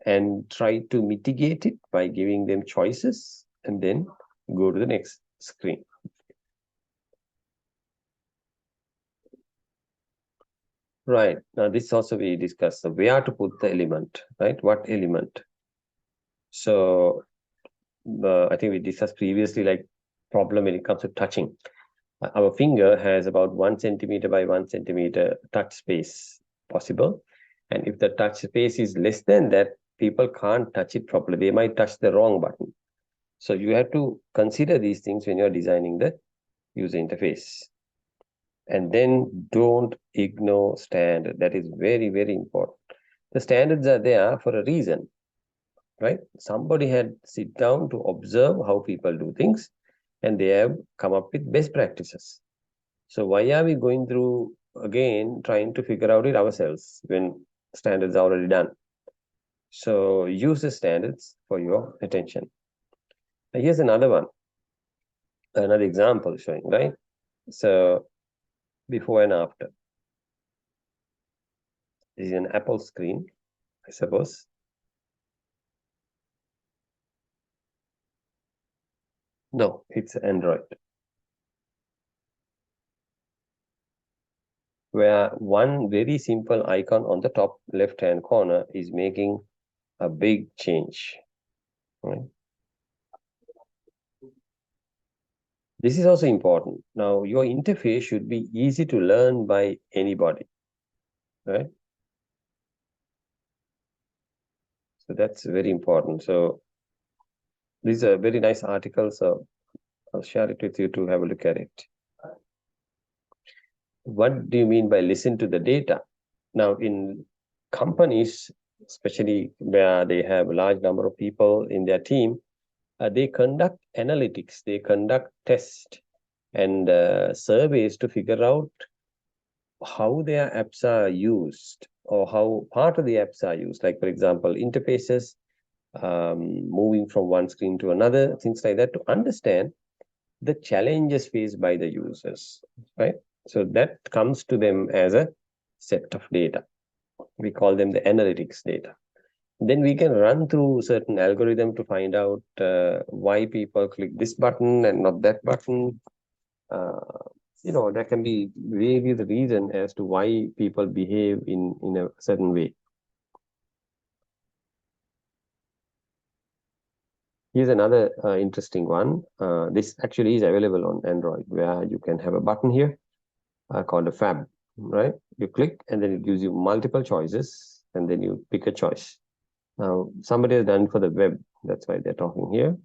and try to mitigate it by giving them choices, and then go to the next screen. Right. Now this also we discussed where to put the element, right? What element? So I think we discussed previously, like problem when it comes to touching. Our finger has about 1 centimeter by 1 centimeter touch space possible. And if the touch space is less than that, people can't touch it properly. They might touch the wrong button. So you have to consider these things when you're designing the user interface. And then don't ignore standard. That is very, very important. The standards are there for a reason, right? Somebody had sit down to observe how people do things, and they have come up with best practices. So why are we going through again trying to figure out it ourselves when standards are already done? So use the standards for your attention. Now here's another one, another example showing, right? So before and after. This is an Apple screen, I suppose. No, it's Android. Where one very simple icon on the top left-hand corner is making a big change. Right? This is also important. Now, your interface should be easy to learn by anybody, right? So that's very important. So this is a very nice article. So I'll share it with you to have a look at it. What do you mean by listen to the data? Now, in companies, especially where they have a large number of people in their team, they conduct analytics, they conduct tests and surveys to figure out how their apps are used, or how part of the apps are used. Like, for example, interfaces, moving from one screen to another, things like that, to understand the challenges faced by the users, right? So that comes to them as a set of data. We call them the analytics data. Then we can run through certain algorithm to find out why people click this button and not that button. That can be really the reason as to why people behave in a certain way. Here's another interesting one. This actually is available on Android, where you can have a button here called a fab, right? You click and then it gives you multiple choices, and then you pick a choice. Now, somebody has done it for the web. That's why they're talking here.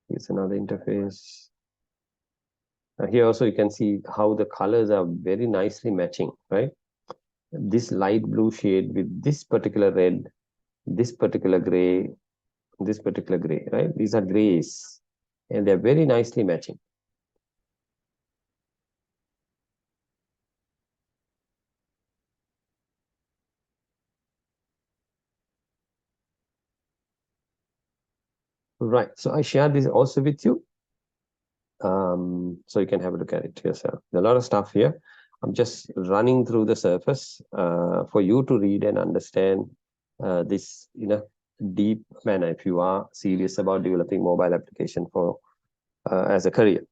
Here's another interface. Here also you can see how the colors are very nicely matching, right? This light blue shade with this particular red, this particular gray, right? These are grays, and they're very nicely matching. Right, so I shared this also with you. So you can have a look at it yourself. There's a lot of stuff here. I'm just running through the surface for you to read and understand this in a deep manner if you are serious about developing mobile application for as a career.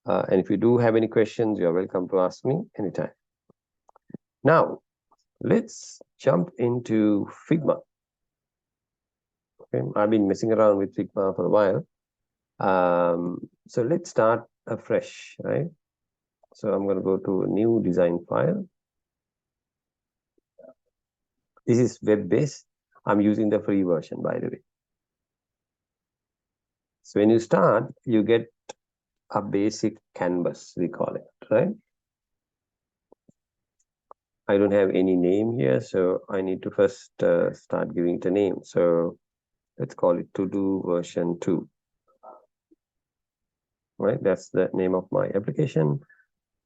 And if you do have any questions, you're welcome to ask me anytime. Now, let's jump into Figma. Okay, I've been messing around with Figma for a while. So let's start afresh, right? So I'm going to go to new design file. This is web-based. I'm using the free version, by the way. So when you start, you get a basic canvas, we call it, right? I don't have any name here, so I need to first start giving it a name. So let's call it to-do version 2. Right, that's the name of my application.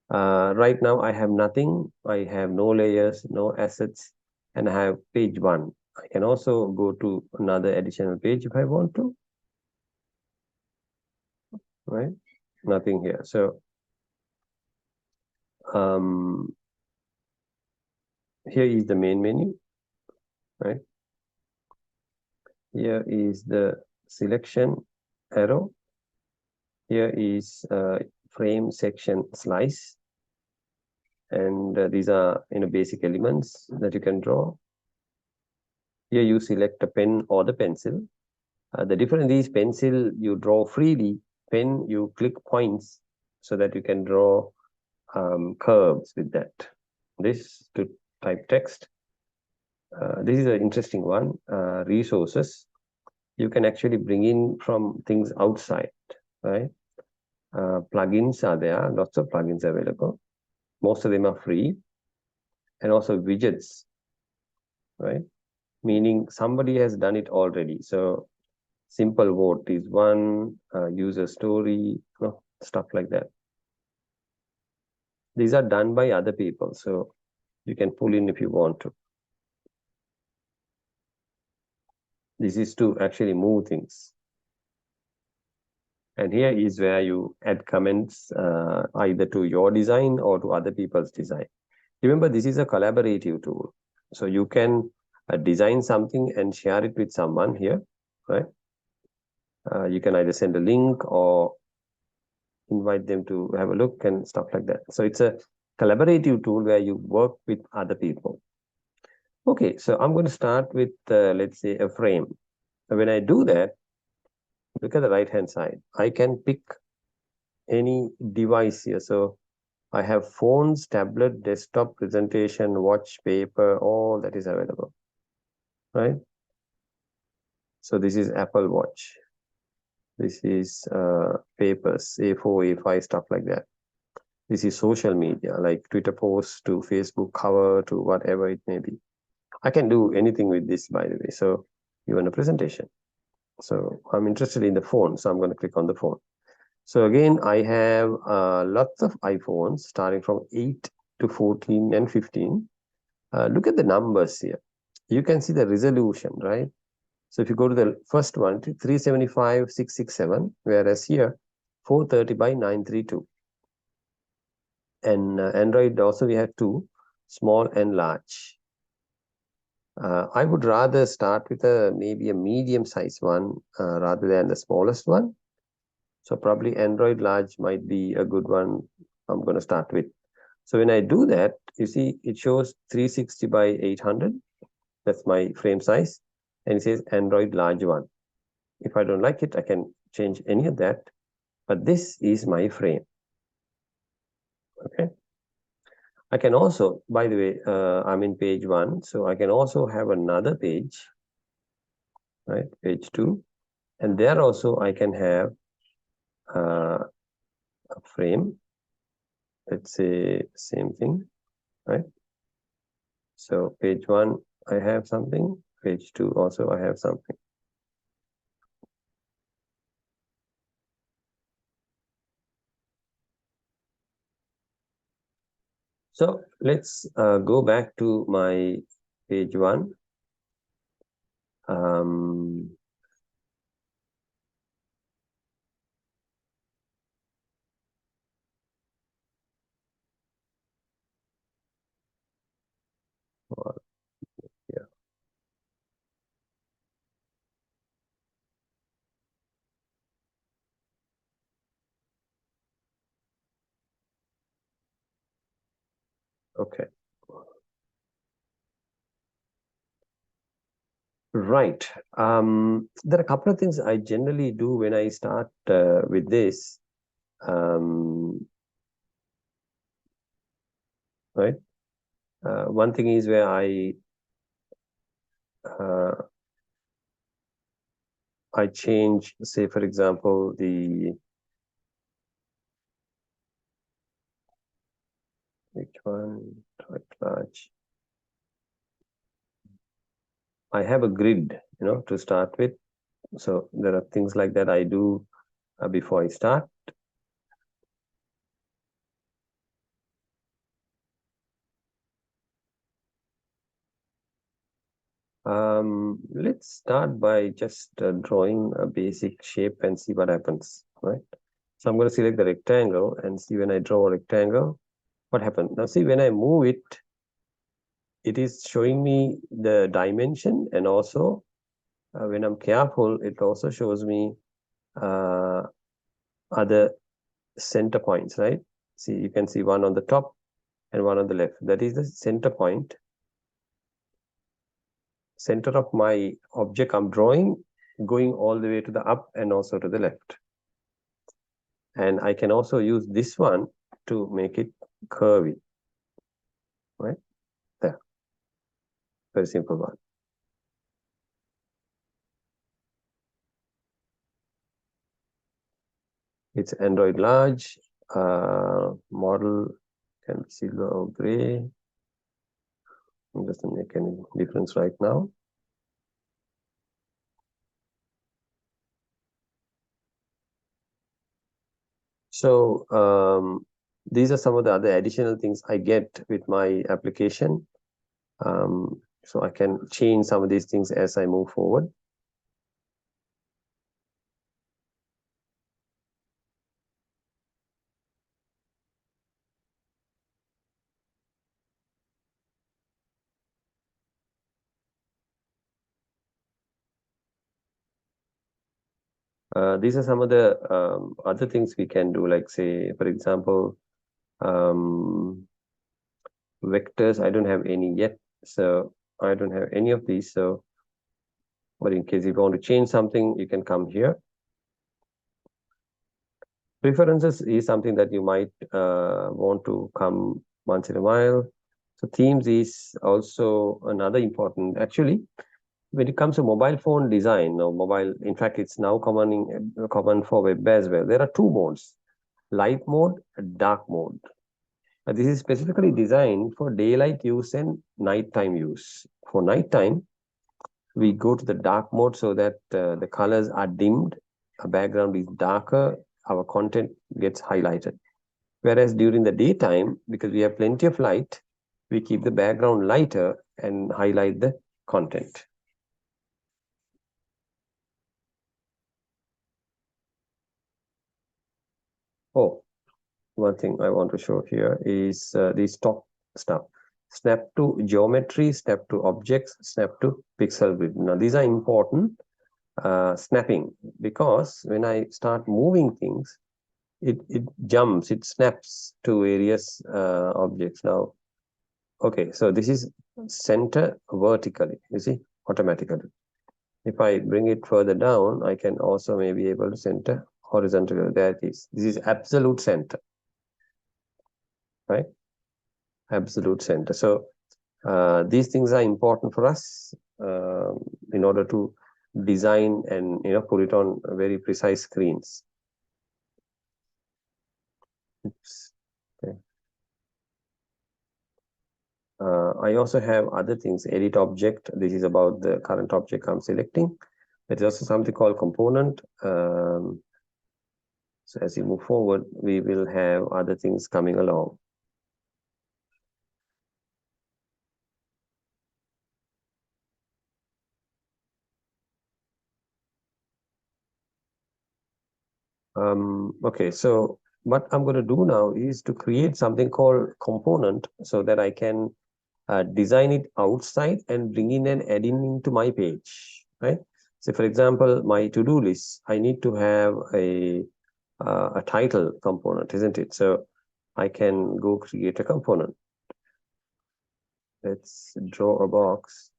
Right now, I have nothing. I have no layers, no assets, and I have page 1. I can also go to another additional page if I want to. Right, nothing here. So here is the main menu. Right, here is the selection arrow. Here is frame section slice, and these are basic elements that you can draw. Here you select a pen or the pencil. The difference is pencil you draw freely, pen you click points so that you can draw curves with that. This to type text. This is an interesting one. Resources. You can actually bring in from things outside, right? Plugins are there, lots of plugins available. Most of them are free. And also widgets, right? Meaning somebody has done it already. So simple vote is one, user story, stuff like that. These are done by other people, so you can pull in if you want to. This is to actually move things. And here is where you add comments either to your design or to other people's design. Remember, this is a collaborative tool. So you can design something and share it with someone here, right? You can either send a link or invite them to have a look and stuff like that. So it's a collaborative tool where you work with other people. Okay, so I'm going to start with, let's say, a frame. When I do that, look at the right-hand side. I can pick any device here. So I have phones, tablet, desktop, presentation, watch, paper, all that is available, right? So this is Apple Watch. This is papers, A4, A5, stuff like that. This is social media, like Twitter posts to Facebook cover to whatever it may be. I can do anything with this, by the way. So even a presentation. So I'm interested in the phone, so I'm going to click on the phone. So again, I have lots of iPhones starting from 8 to 14 and 15. Look at the numbers here. You can see the resolution, right? So if you go to the first one, 375, 667, whereas here, 430 by 932. And Android also we have 2, small and large. I would rather start with maybe a medium size one rather than the smallest one. So probably Android large might be a good one I'm going to start with. So when I do that, you see it shows 360 by 800. That's my frame size. And it says Android large one. If I don't like it, I can change any of that. But this is my frame. Okay. I can also, by the way, I'm in page 1. So I can also have another page, right? Page 2. And there also I can have a frame. Let's say same thing, right? So page 1, I have something. Page 2 also I have something. So let's go back to my page 1. Yeah. Okay. Right. There are a couple of things I generally do when I start with this. Right. One thing is where I change, say, for example, which one? Large. I have a grid, to start with. So there are things like that I do before I start. Let's start by just drawing a basic shape and see what happens, right? So I'm going to select the rectangle and see when I draw a rectangle, what happens. Now see, when I move it, it is showing me the dimension, and also when I'm careful, it also shows me other center points, right? See, you can see one on the top and one on the left. That is the center point, center of my object I'm drawing, going all the way to the up and also to the left. And I can also use this one to make it curvy, right? There. Very simple one. It's Android large. Model can be silver or gray. It doesn't make any difference right now. So these are some of the other additional things I get with my application. So I can change some of these things as I move forward. These are some of the other things we can do, like say, for example, vectors. I don't have any yet, so I don't have any of these. So, but in case you want to change something, you can come here. Preferences is something that you might want to come once in a while. So themes is also another important. Actually, when it comes to mobile phone design or mobile, in fact, it's now common for web as well. There are two modes: light mode and dark mode. This is specifically designed for daylight use and nighttime use. For nighttime, we go to the dark mode so that the colors are dimmed, our background is darker, our content gets highlighted. Whereas during the daytime, because we have plenty of light, we keep the background lighter and highlight the content. Oh, one thing I want to show here is the stock stuff. Snap to geometry, snap to objects, snap to pixel grid. Now, these are important. Snapping, because when I start moving things, it jumps, it snaps to various objects. Now, okay, so this is center vertically, you see, automatically. If I bring it further down, I can also maybe able to center horizontally. There it is. This is absolute center, right? Absolute center. So these things are important for us in order to design and put it on very precise screens. Oops. Okay. I also have other things. Edit object. This is about the current object I'm selecting. There's also something called component. So as we move forward, we will have other things coming along. Okay, so what I'm going to do now is to create something called component so that I can design it outside and bring in and add in into my page, right? So for example, my to-do list, I need to have a title component, isn't it? So I can go create a component. Let's draw a box.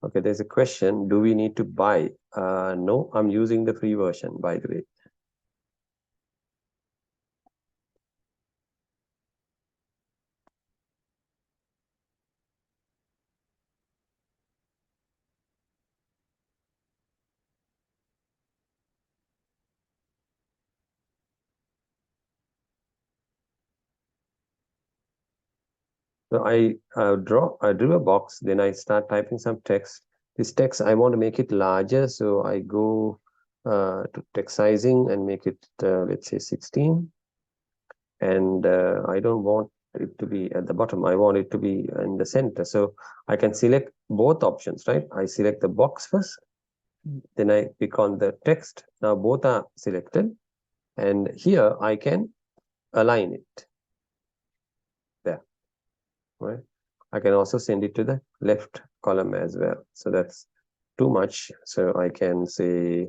Okay, there's a question. Do we need to buy? No, I'm using the free version, by the way. So I drew a box, then I start typing some text. This text, I want to make it larger, so I go to text sizing and make it, let's say 16. And I don't want it to be at the bottom. I want it to be in the center. So I can select both options, right? I select the box first, then I click on the text. Now both are selected. And here I can align it there, right? I can also send it to the left column as well. So that's too much. So I can say,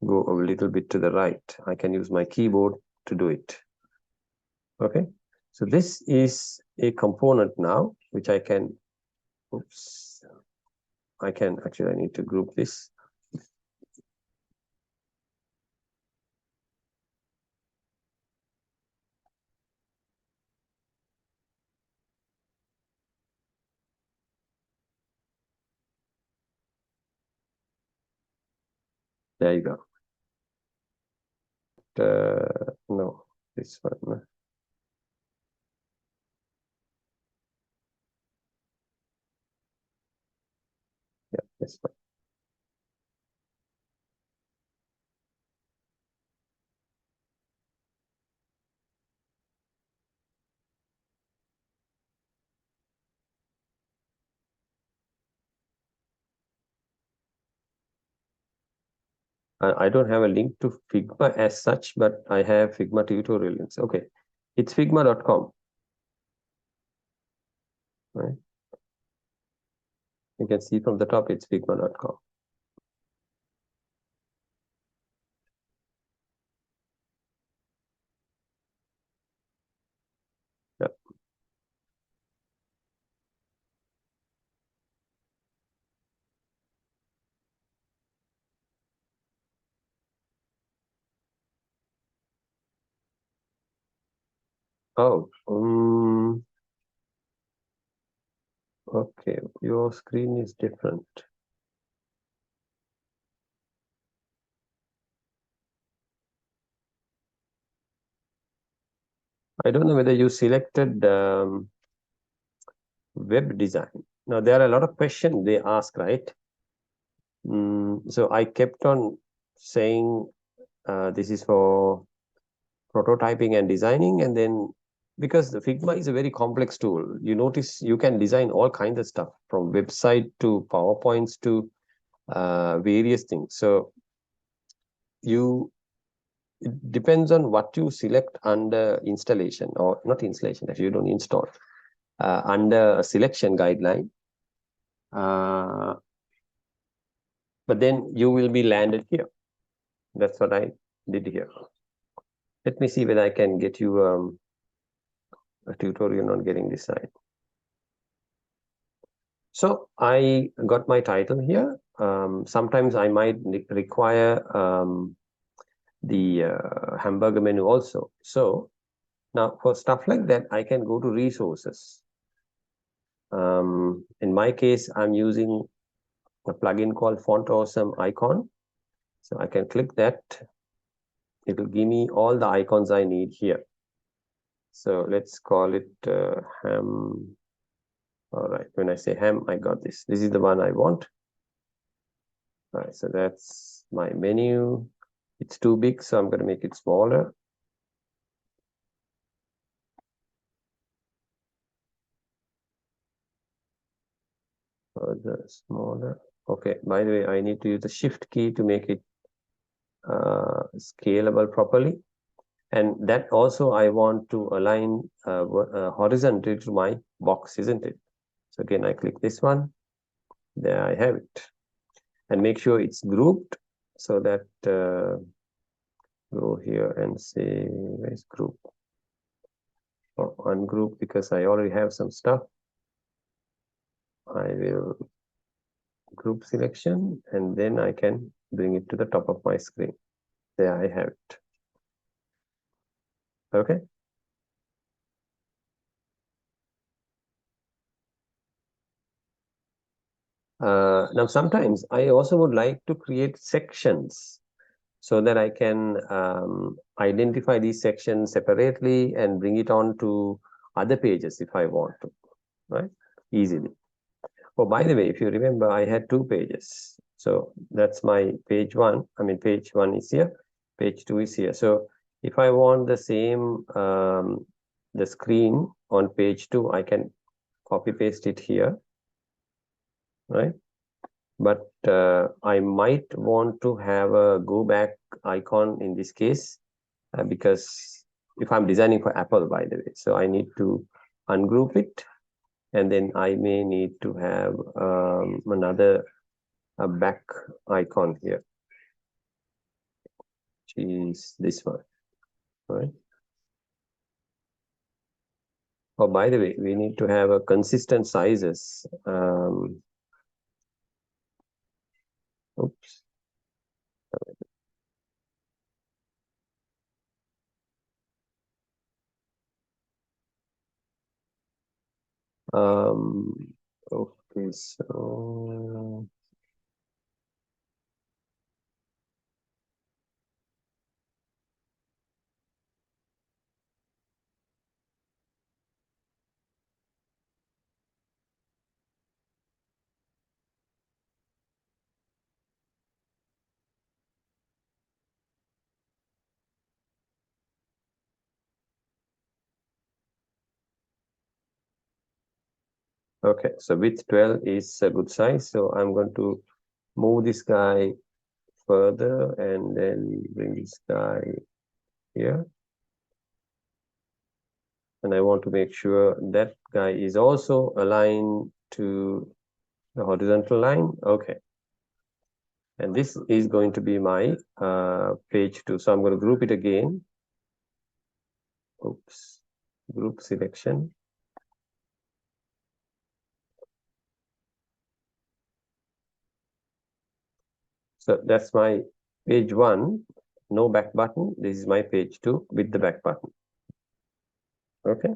go a little bit to the right. I can use my keyboard to do it. Okay. So this is a component now, which I can, oops, I need to group this. There you go. No, this one. Yeah, this one. I don't have a link to Figma as such, but I have Figma tutorial links. Okay, it's figma.com. Right? You can see from the top, it's figma.com. Yeah. Oh, okay. Your screen is different. I don't know whether you selected web design. Now, there are a lot of questions they ask, right? So I kept on saying this is for prototyping and designing, and then because the Figma is a very complex tool, you notice you can design all kinds of stuff from website to PowerPoints to various things. So it depends on what you select under installation, or not installation if you don't install, under a selection guideline. But then you will be landed here. That's what I did here. Let me see whether I can get you a tutorial on getting this side. So I got my title here. Sometimes I might require the hamburger menu also. So now for stuff like that, I can go to resources. In my case, I'm using a plugin called Font Awesome Icon. So I can click that. It will give me all the icons I need here. So let's call it ham. All right, when I say ham, I got this. This is the one I want. All right, so that's my menu. It's too big, so I'm going to make it smaller. Further smaller. Okay, by the way, I need to use the shift key to make it scalable properly. And that also I want to align horizontally to my box, isn't it? So again, I click this one. There I have it. And make sure it's grouped so that go here and say, where's group? Or ungroup, because I already have some stuff. I will group selection, and then I can bring it to the top of my screen. There I have it. Okay. Now, sometimes I also would like to create sections so that I can identify these sections separately and bring it on to other pages if I want to, right? Easily. Oh, by the way, if you remember, I had 2 pages. So that's my page 1. I mean, page 1 is here, page 2 is here. So if I want the same, the screen on page 2, I can copy paste it here, right? But I might want to have a go back icon in this case, because if I'm designing for Apple, by the way, so I need to ungroup it, and then I may need to have another back icon here, which is this one, right? Oh, by the way, we need to have a consistent sizes. Oops. Okay, so okay, so width 12 is a good size. So I'm going to move this guy further and then bring this guy here. And I want to make sure that guy is also aligned to the horizontal line. Okay. And this is going to be my page 2. So I'm going to group it again. Oops. Group selection. So that's my page 1. No back button. This is my page 2 with the back button. Okay.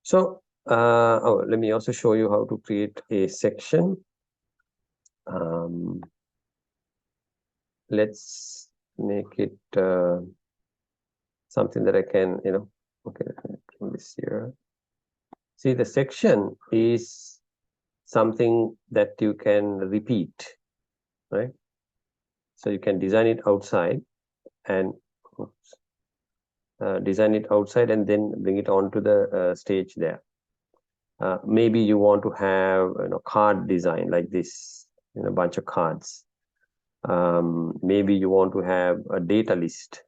So let me also show you how to create a section. Let's make it something that I can, okay, this here. See, the section is something that you can repeat, right? So you can design it outside and design it outside and then bring it onto the stage there. Maybe you want to have card design like this, a bunch of cards. Maybe you want to have a data list,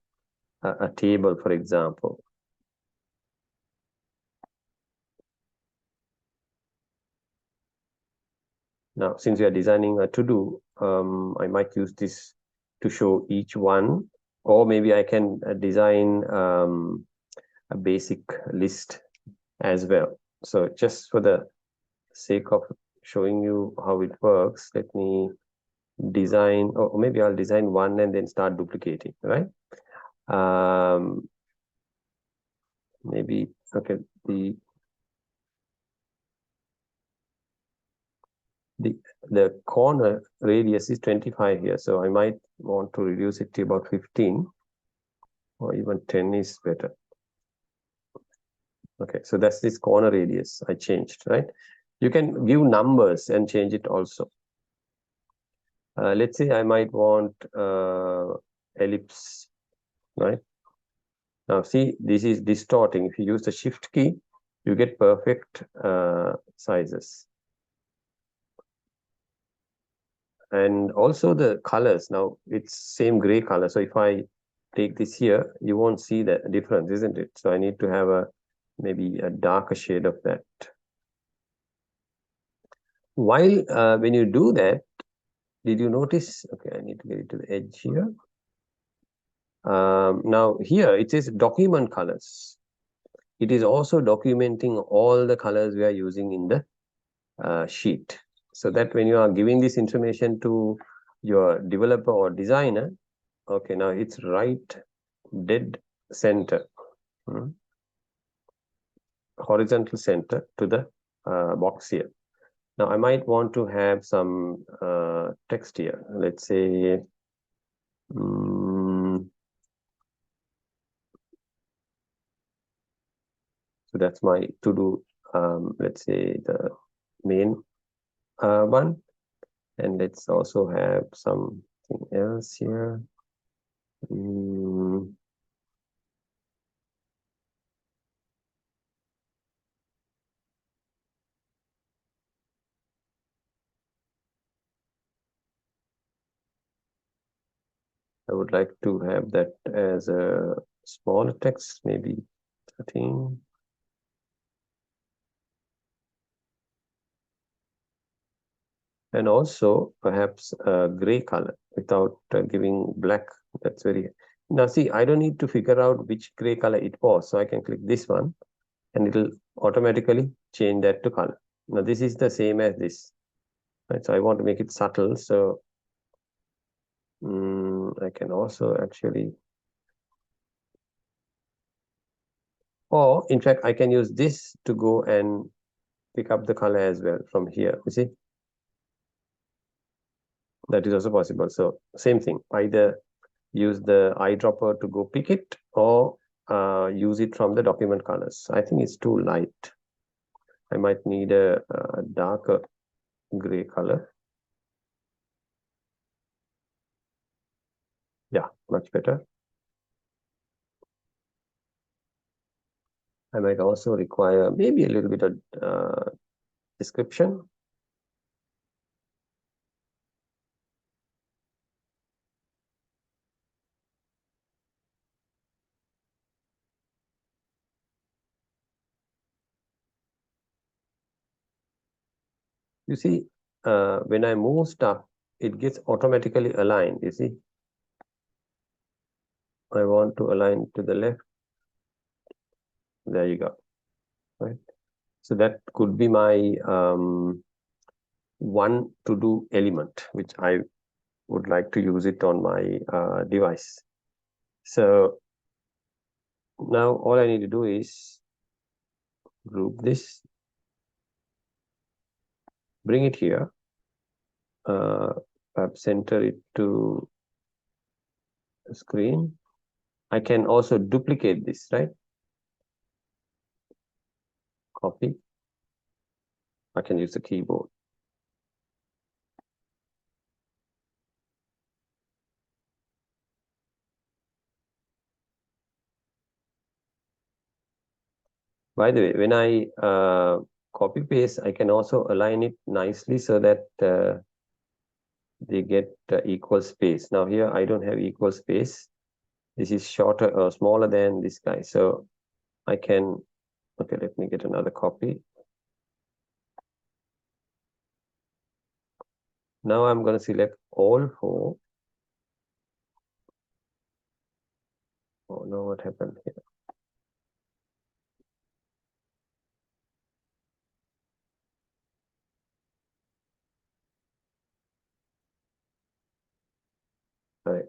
a table, for example. Now, since we are designing a to-do, I might use this to show each one, or maybe I can design a basic list as well. So just for the sake of showing you how it works, let me design, or maybe I'll design one and then start duplicating, right? Maybe, okay, the corner radius is 25 here, so I might want to reduce it to about 15, or even 10 is better. Okay, so that's this corner radius I changed, right? You can give numbers and change it also. Let's say I might want ellipse, right? Now see, this is distorting. If you use the shift key, you get perfect sizes. And also the colors, now it's same gray color. So if I take this here, you won't see the difference, isn't it? So I need to have maybe a darker shade of that. While when you do that, did you notice? Okay, I need to get it to the edge here. Now here it is document colors. It is also documenting all the colors we are using in the sheet, so that when you are giving this information to your developer or designer, okay, now it's right dead center, horizontal center to the box here. Now I might want to have some text here. Let's say so that's my to do. Let's say the main one, and let's also have something else here. I would like to have that as a smaller text, maybe 13. And also perhaps a gray color without giving black. That's very... Now see, I don't need to figure out which gray color it was. So I can click this one and it'll automatically change that to color. Now this is the same as this. Right? So I want to make it subtle. So I can also actually... Or in fact, I can use this to go and pick up the color as well from here. You see? That is also possible. So same thing, either use the eyedropper to go pick it or use it from the document colors. I think it's too light. I might need a darker gray color. Yeah, much better. I might also require maybe a little bit of description. You see, when I move stuff, it gets automatically aligned, you see. I want to align to the left. There you go. Right. So that could be my one to-do element, which I would like to use it on my device. So now all I need to do is group this, bring it here, perhaps center it to the screen. I can also duplicate this, right? Copy. I can use the keyboard. By the way, when I copy paste, I can also align it nicely so that they get equal space. Now here I don't have equal space. This is shorter or smaller than this guy. So I can, okay, let me get another copy. Now I'm going to select all four. Oh no, what happened here? All right.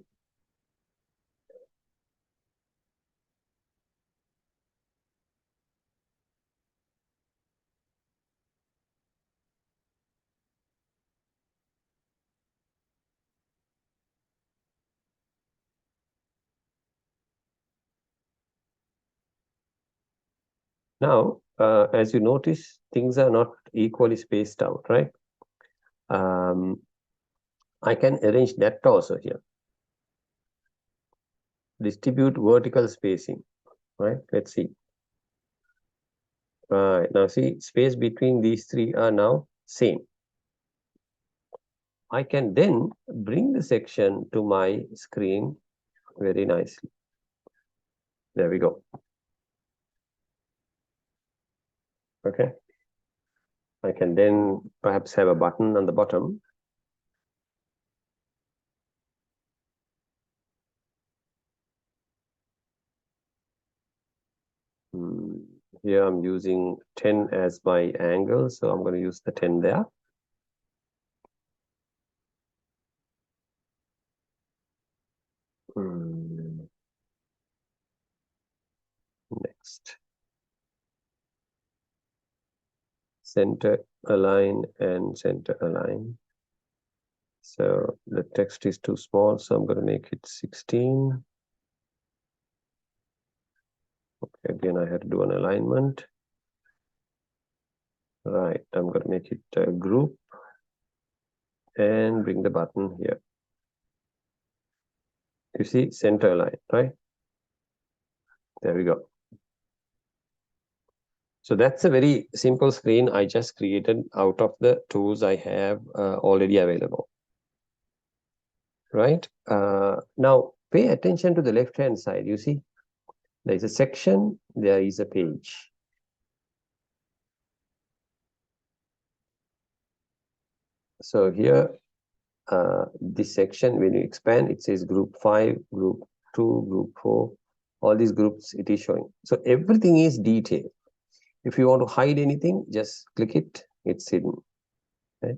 Now, as you notice, things are not equally spaced out, right? I can arrange that also here. Distribute vertical spacing, right? Let's see. Right, now see, space between these three are now same. I can then bring the section to my screen very nicely. There we go. Okay. I can then perhaps have a button on the bottom. Here I'm using 10 as my angle, so I'm going to use the 10 there. Next. Center align and center align. So the text is too small, so I'm going to make it 16. Okay, again, I had to do an alignment. Right, I'm going to make it a group and bring the button here. You see, center align, right? There we go. So that's a very simple screen I just created out of the tools I have already available. Right? Now, pay attention to the left-hand side. You see, there is a section, there is a page. So here, this section, when you expand, it says group 5, group 2, group 4, all these groups it is showing. So everything is detailed. If you want to hide anything, just click it, it's hidden. Right?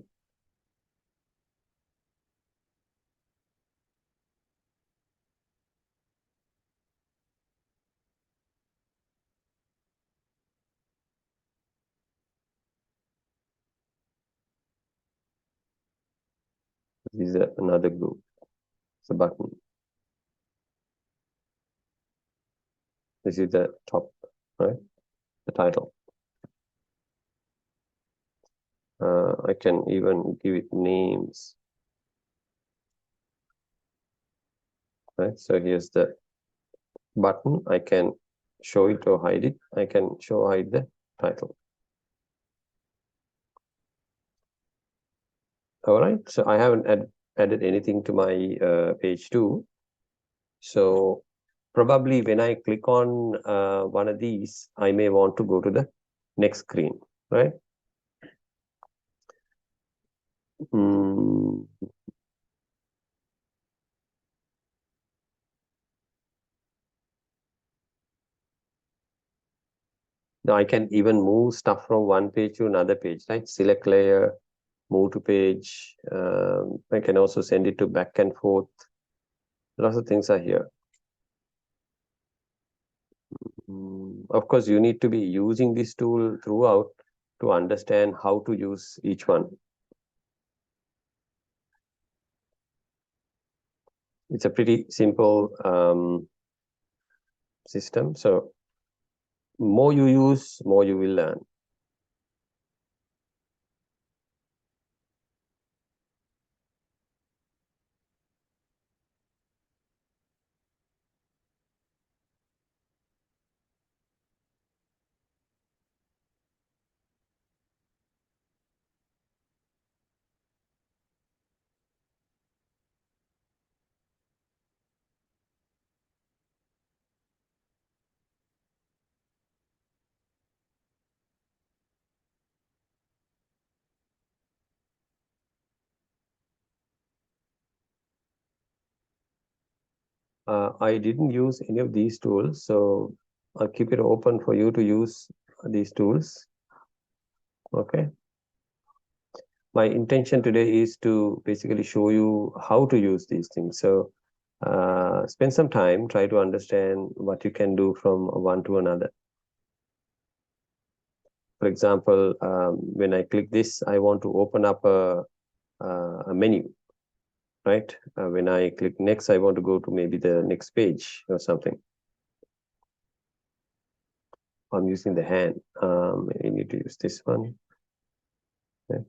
This is another group. It's a button. This is the top, right? The title. I can even give it names. Right? So here's the button. I can show it or hide it. I can show or hide the title. All right. So I haven't added anything to my page 2. So probably when I click on one of these, I may want to go to the next screen, right? Now I can even move stuff from one page to another page, right? Select layer, move to page. I can also send it to back and forth. Lots of things are here. Of course, you need to be using this tool throughout to understand how to use each one. It's a pretty simple system. So more you use, more you will learn. I didn't use any of these tools, so I'll keep it open for you to use these tools. Okay. My intention today is to basically show you how to use these things. So spend some time, try to understand what you can do from one to another. For example, when I click this, I want to open up a menu, right? When I click next, I want to go to maybe the next page or something. I'm using the hand. I need to use this one. Okay.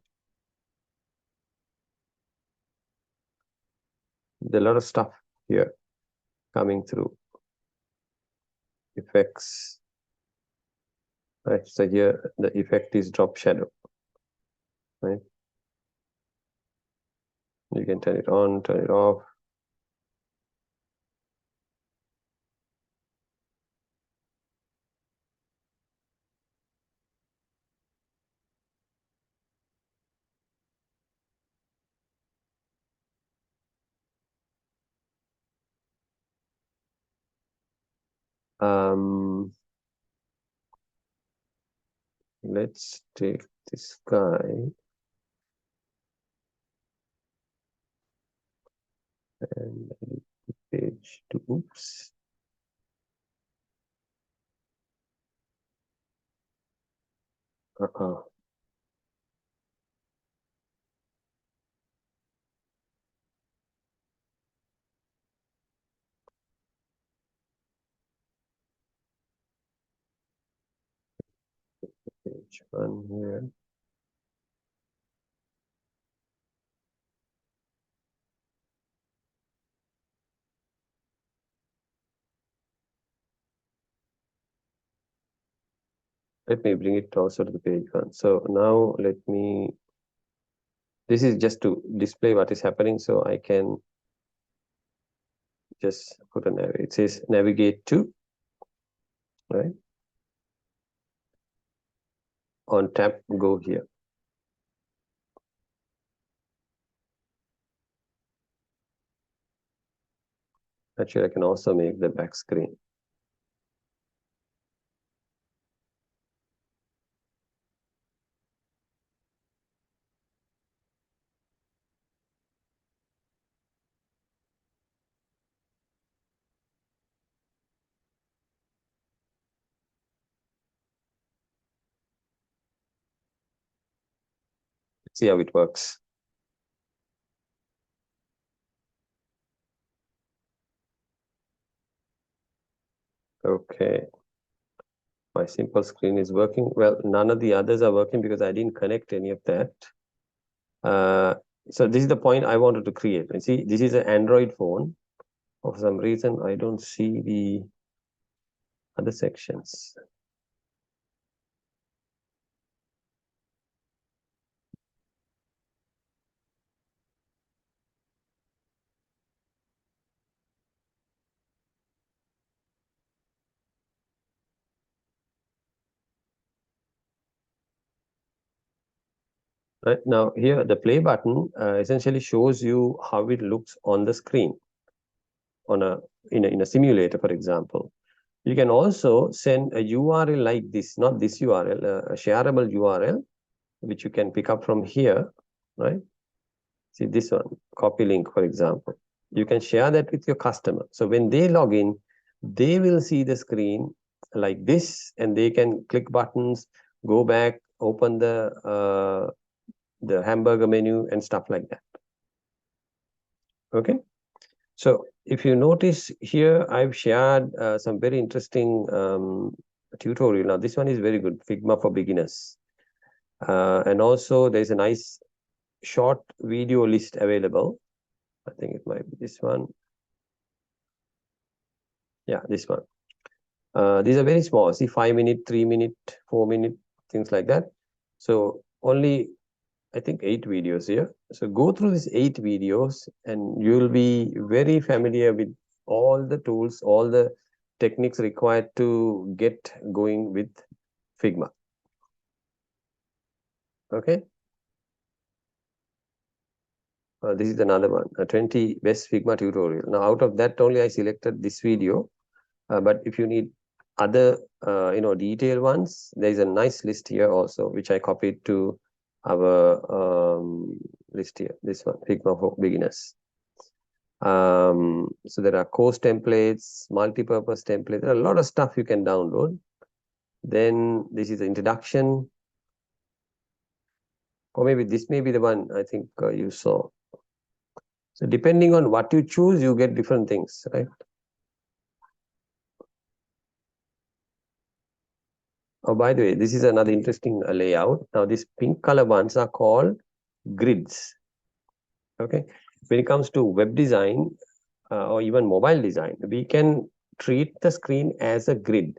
There's a lot of stuff here coming through. Effects. Right. So here the effect is drop shadow. Right. You can turn it on, turn it off. Um, let's take this guy and page 2. Oops. Page 1 here. Let me bring it also to the page 1. So now let me, this is just to display what is happening, so I can just put it says navigate to, right? On tab, go here. Actually, I can also make the back screen. See how it works. Okay. My simple screen is working. Well, none of the others are working because I didn't connect any of that. So this is the point I wanted to create. And see, this is an Android phone. For some reason, I don't see the other sections. Right now, here the play button essentially shows you how it looks on the screen on in a simulator, for example. You can also send a URL like this, not this URL, a shareable URL, which you can pick up from here, right? See this one, copy link, for example. You can share that with your customer. So when they log in, they will see the screen like this, and they can click buttons, go back, open the hamburger menu and stuff like that. Okay. So if you notice here, I've shared some very interesting tutorial. Now this one is very good, Figma for beginners. And also there's a nice short video list available. I think it might be this one. Yeah, this one. These are very small. See, 5 minute, 3 minute, 4 minute, things like that. So only, I think 8 videos here. So go through these 8 videos and you'll be very familiar with all the tools, all the techniques required to get going with Figma. Okay. This is another one, a 20 best Figma tutorial. Now, out of that only I selected this video. But if you need other, detailed ones, there is a nice list here also, which I copied to our list here. This one, Figma for beginners. So there are course templates, multi-purpose templates. There are a lot of stuff you can download. Then this is the introduction, or maybe this may be the one I think you saw. So depending on what you choose, you get different things, right? Oh, by the way, this is another interesting layout. Now, these pink color ones are called grids. Okay. When it comes to web design or even mobile design, we can treat the screen as a grid.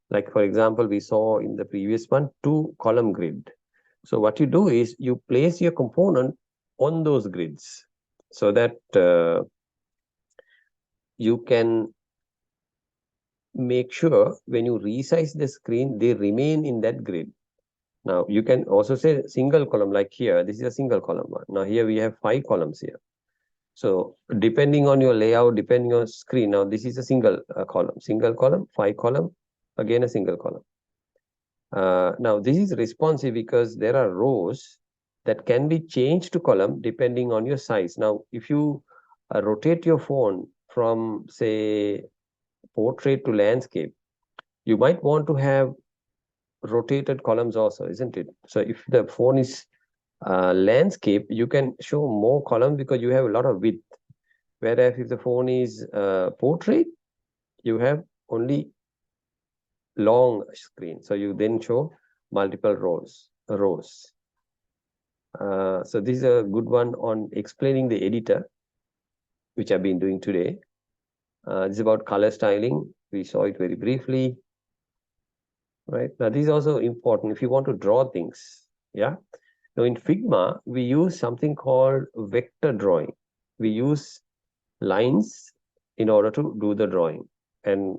Like, for example, we saw in the previous one, 2-column grid. So what you do is you place your component on those grids so that you can make sure when you resize the screen, they remain in that grid. Now, you can also say single column, like here, this is a single column one. Now, here we have 5 columns here. So, depending on your layout, depending on screen, now this is a single column, 5 column, again a single column. Now this is responsive because there are rows that can be changed to column depending on your size. Now, if you rotate your phone from, say, portrait to landscape, you might want to have rotated columns also, isn't it? So if the phone is landscape, you can show more columns because you have a lot of width. Whereas if the phone is portrait, you have only long screen. So you then show multiple rows. So this is a good one on explaining the editor, which I've been doing today. This is about color styling. We saw it very briefly. Right. Now, this is also important if you want to draw things. Yeah. Now, in Figma, we use something called vector drawing. We use lines in order to do the drawing. And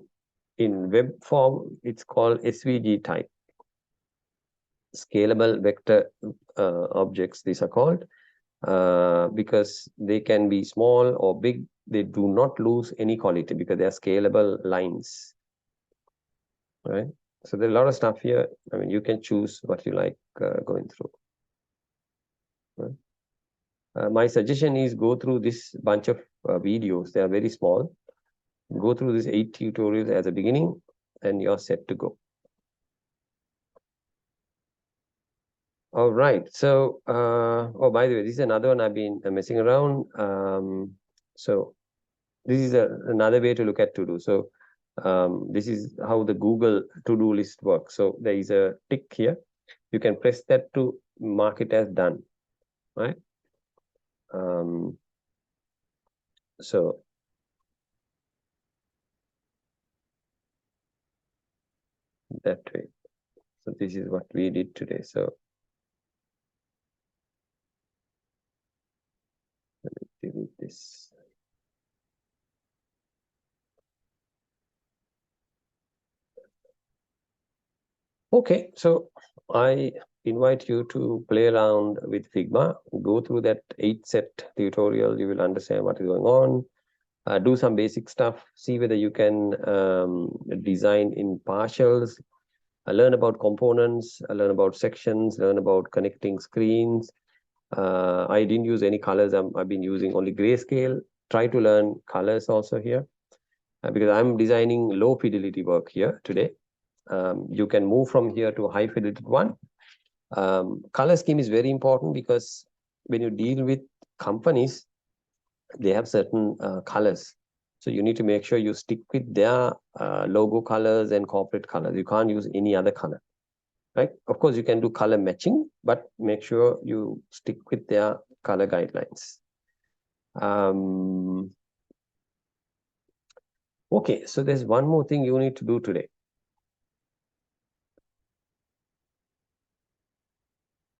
in web form, it's called SVG type. Scalable vector objects, these are called, because they can be small or big. They do not lose any quality because they are scalable lines. Right. So there's a lot of stuff here. I mean, you can choose what you like going through. Right. My suggestion is go through this bunch of videos. They are very small. Go through these 8 tutorials as a beginning, and you're set to go. All right. So, oh, by the way, this is another one I've been messing around. So this is another way to look at to-do. So this is how the Google to-do list works. So there is a tick here. You can press that to mark it as done, right? So that way. So this is what we did today. So let me delete this. Okay, so I invite you to play around with Figma. Go through that 8-set tutorial. You will understand what is going on. Do some basic stuff. See whether you can design in partials. Learn about components. Learn about sections. Learn about connecting screens. I didn't use any colors. I've been using only grayscale. Try to learn colors also here because I'm designing low fidelity work here today. You can move from here to high fidelity one. Color scheme is very important because when you deal with companies, they have certain colors. So you need to make sure you stick with their logo colors and corporate colors. You can't use any other color, right? Of course, you can do color matching, but make sure you stick with their color guidelines. Okay, so there's one more thing you need to do today.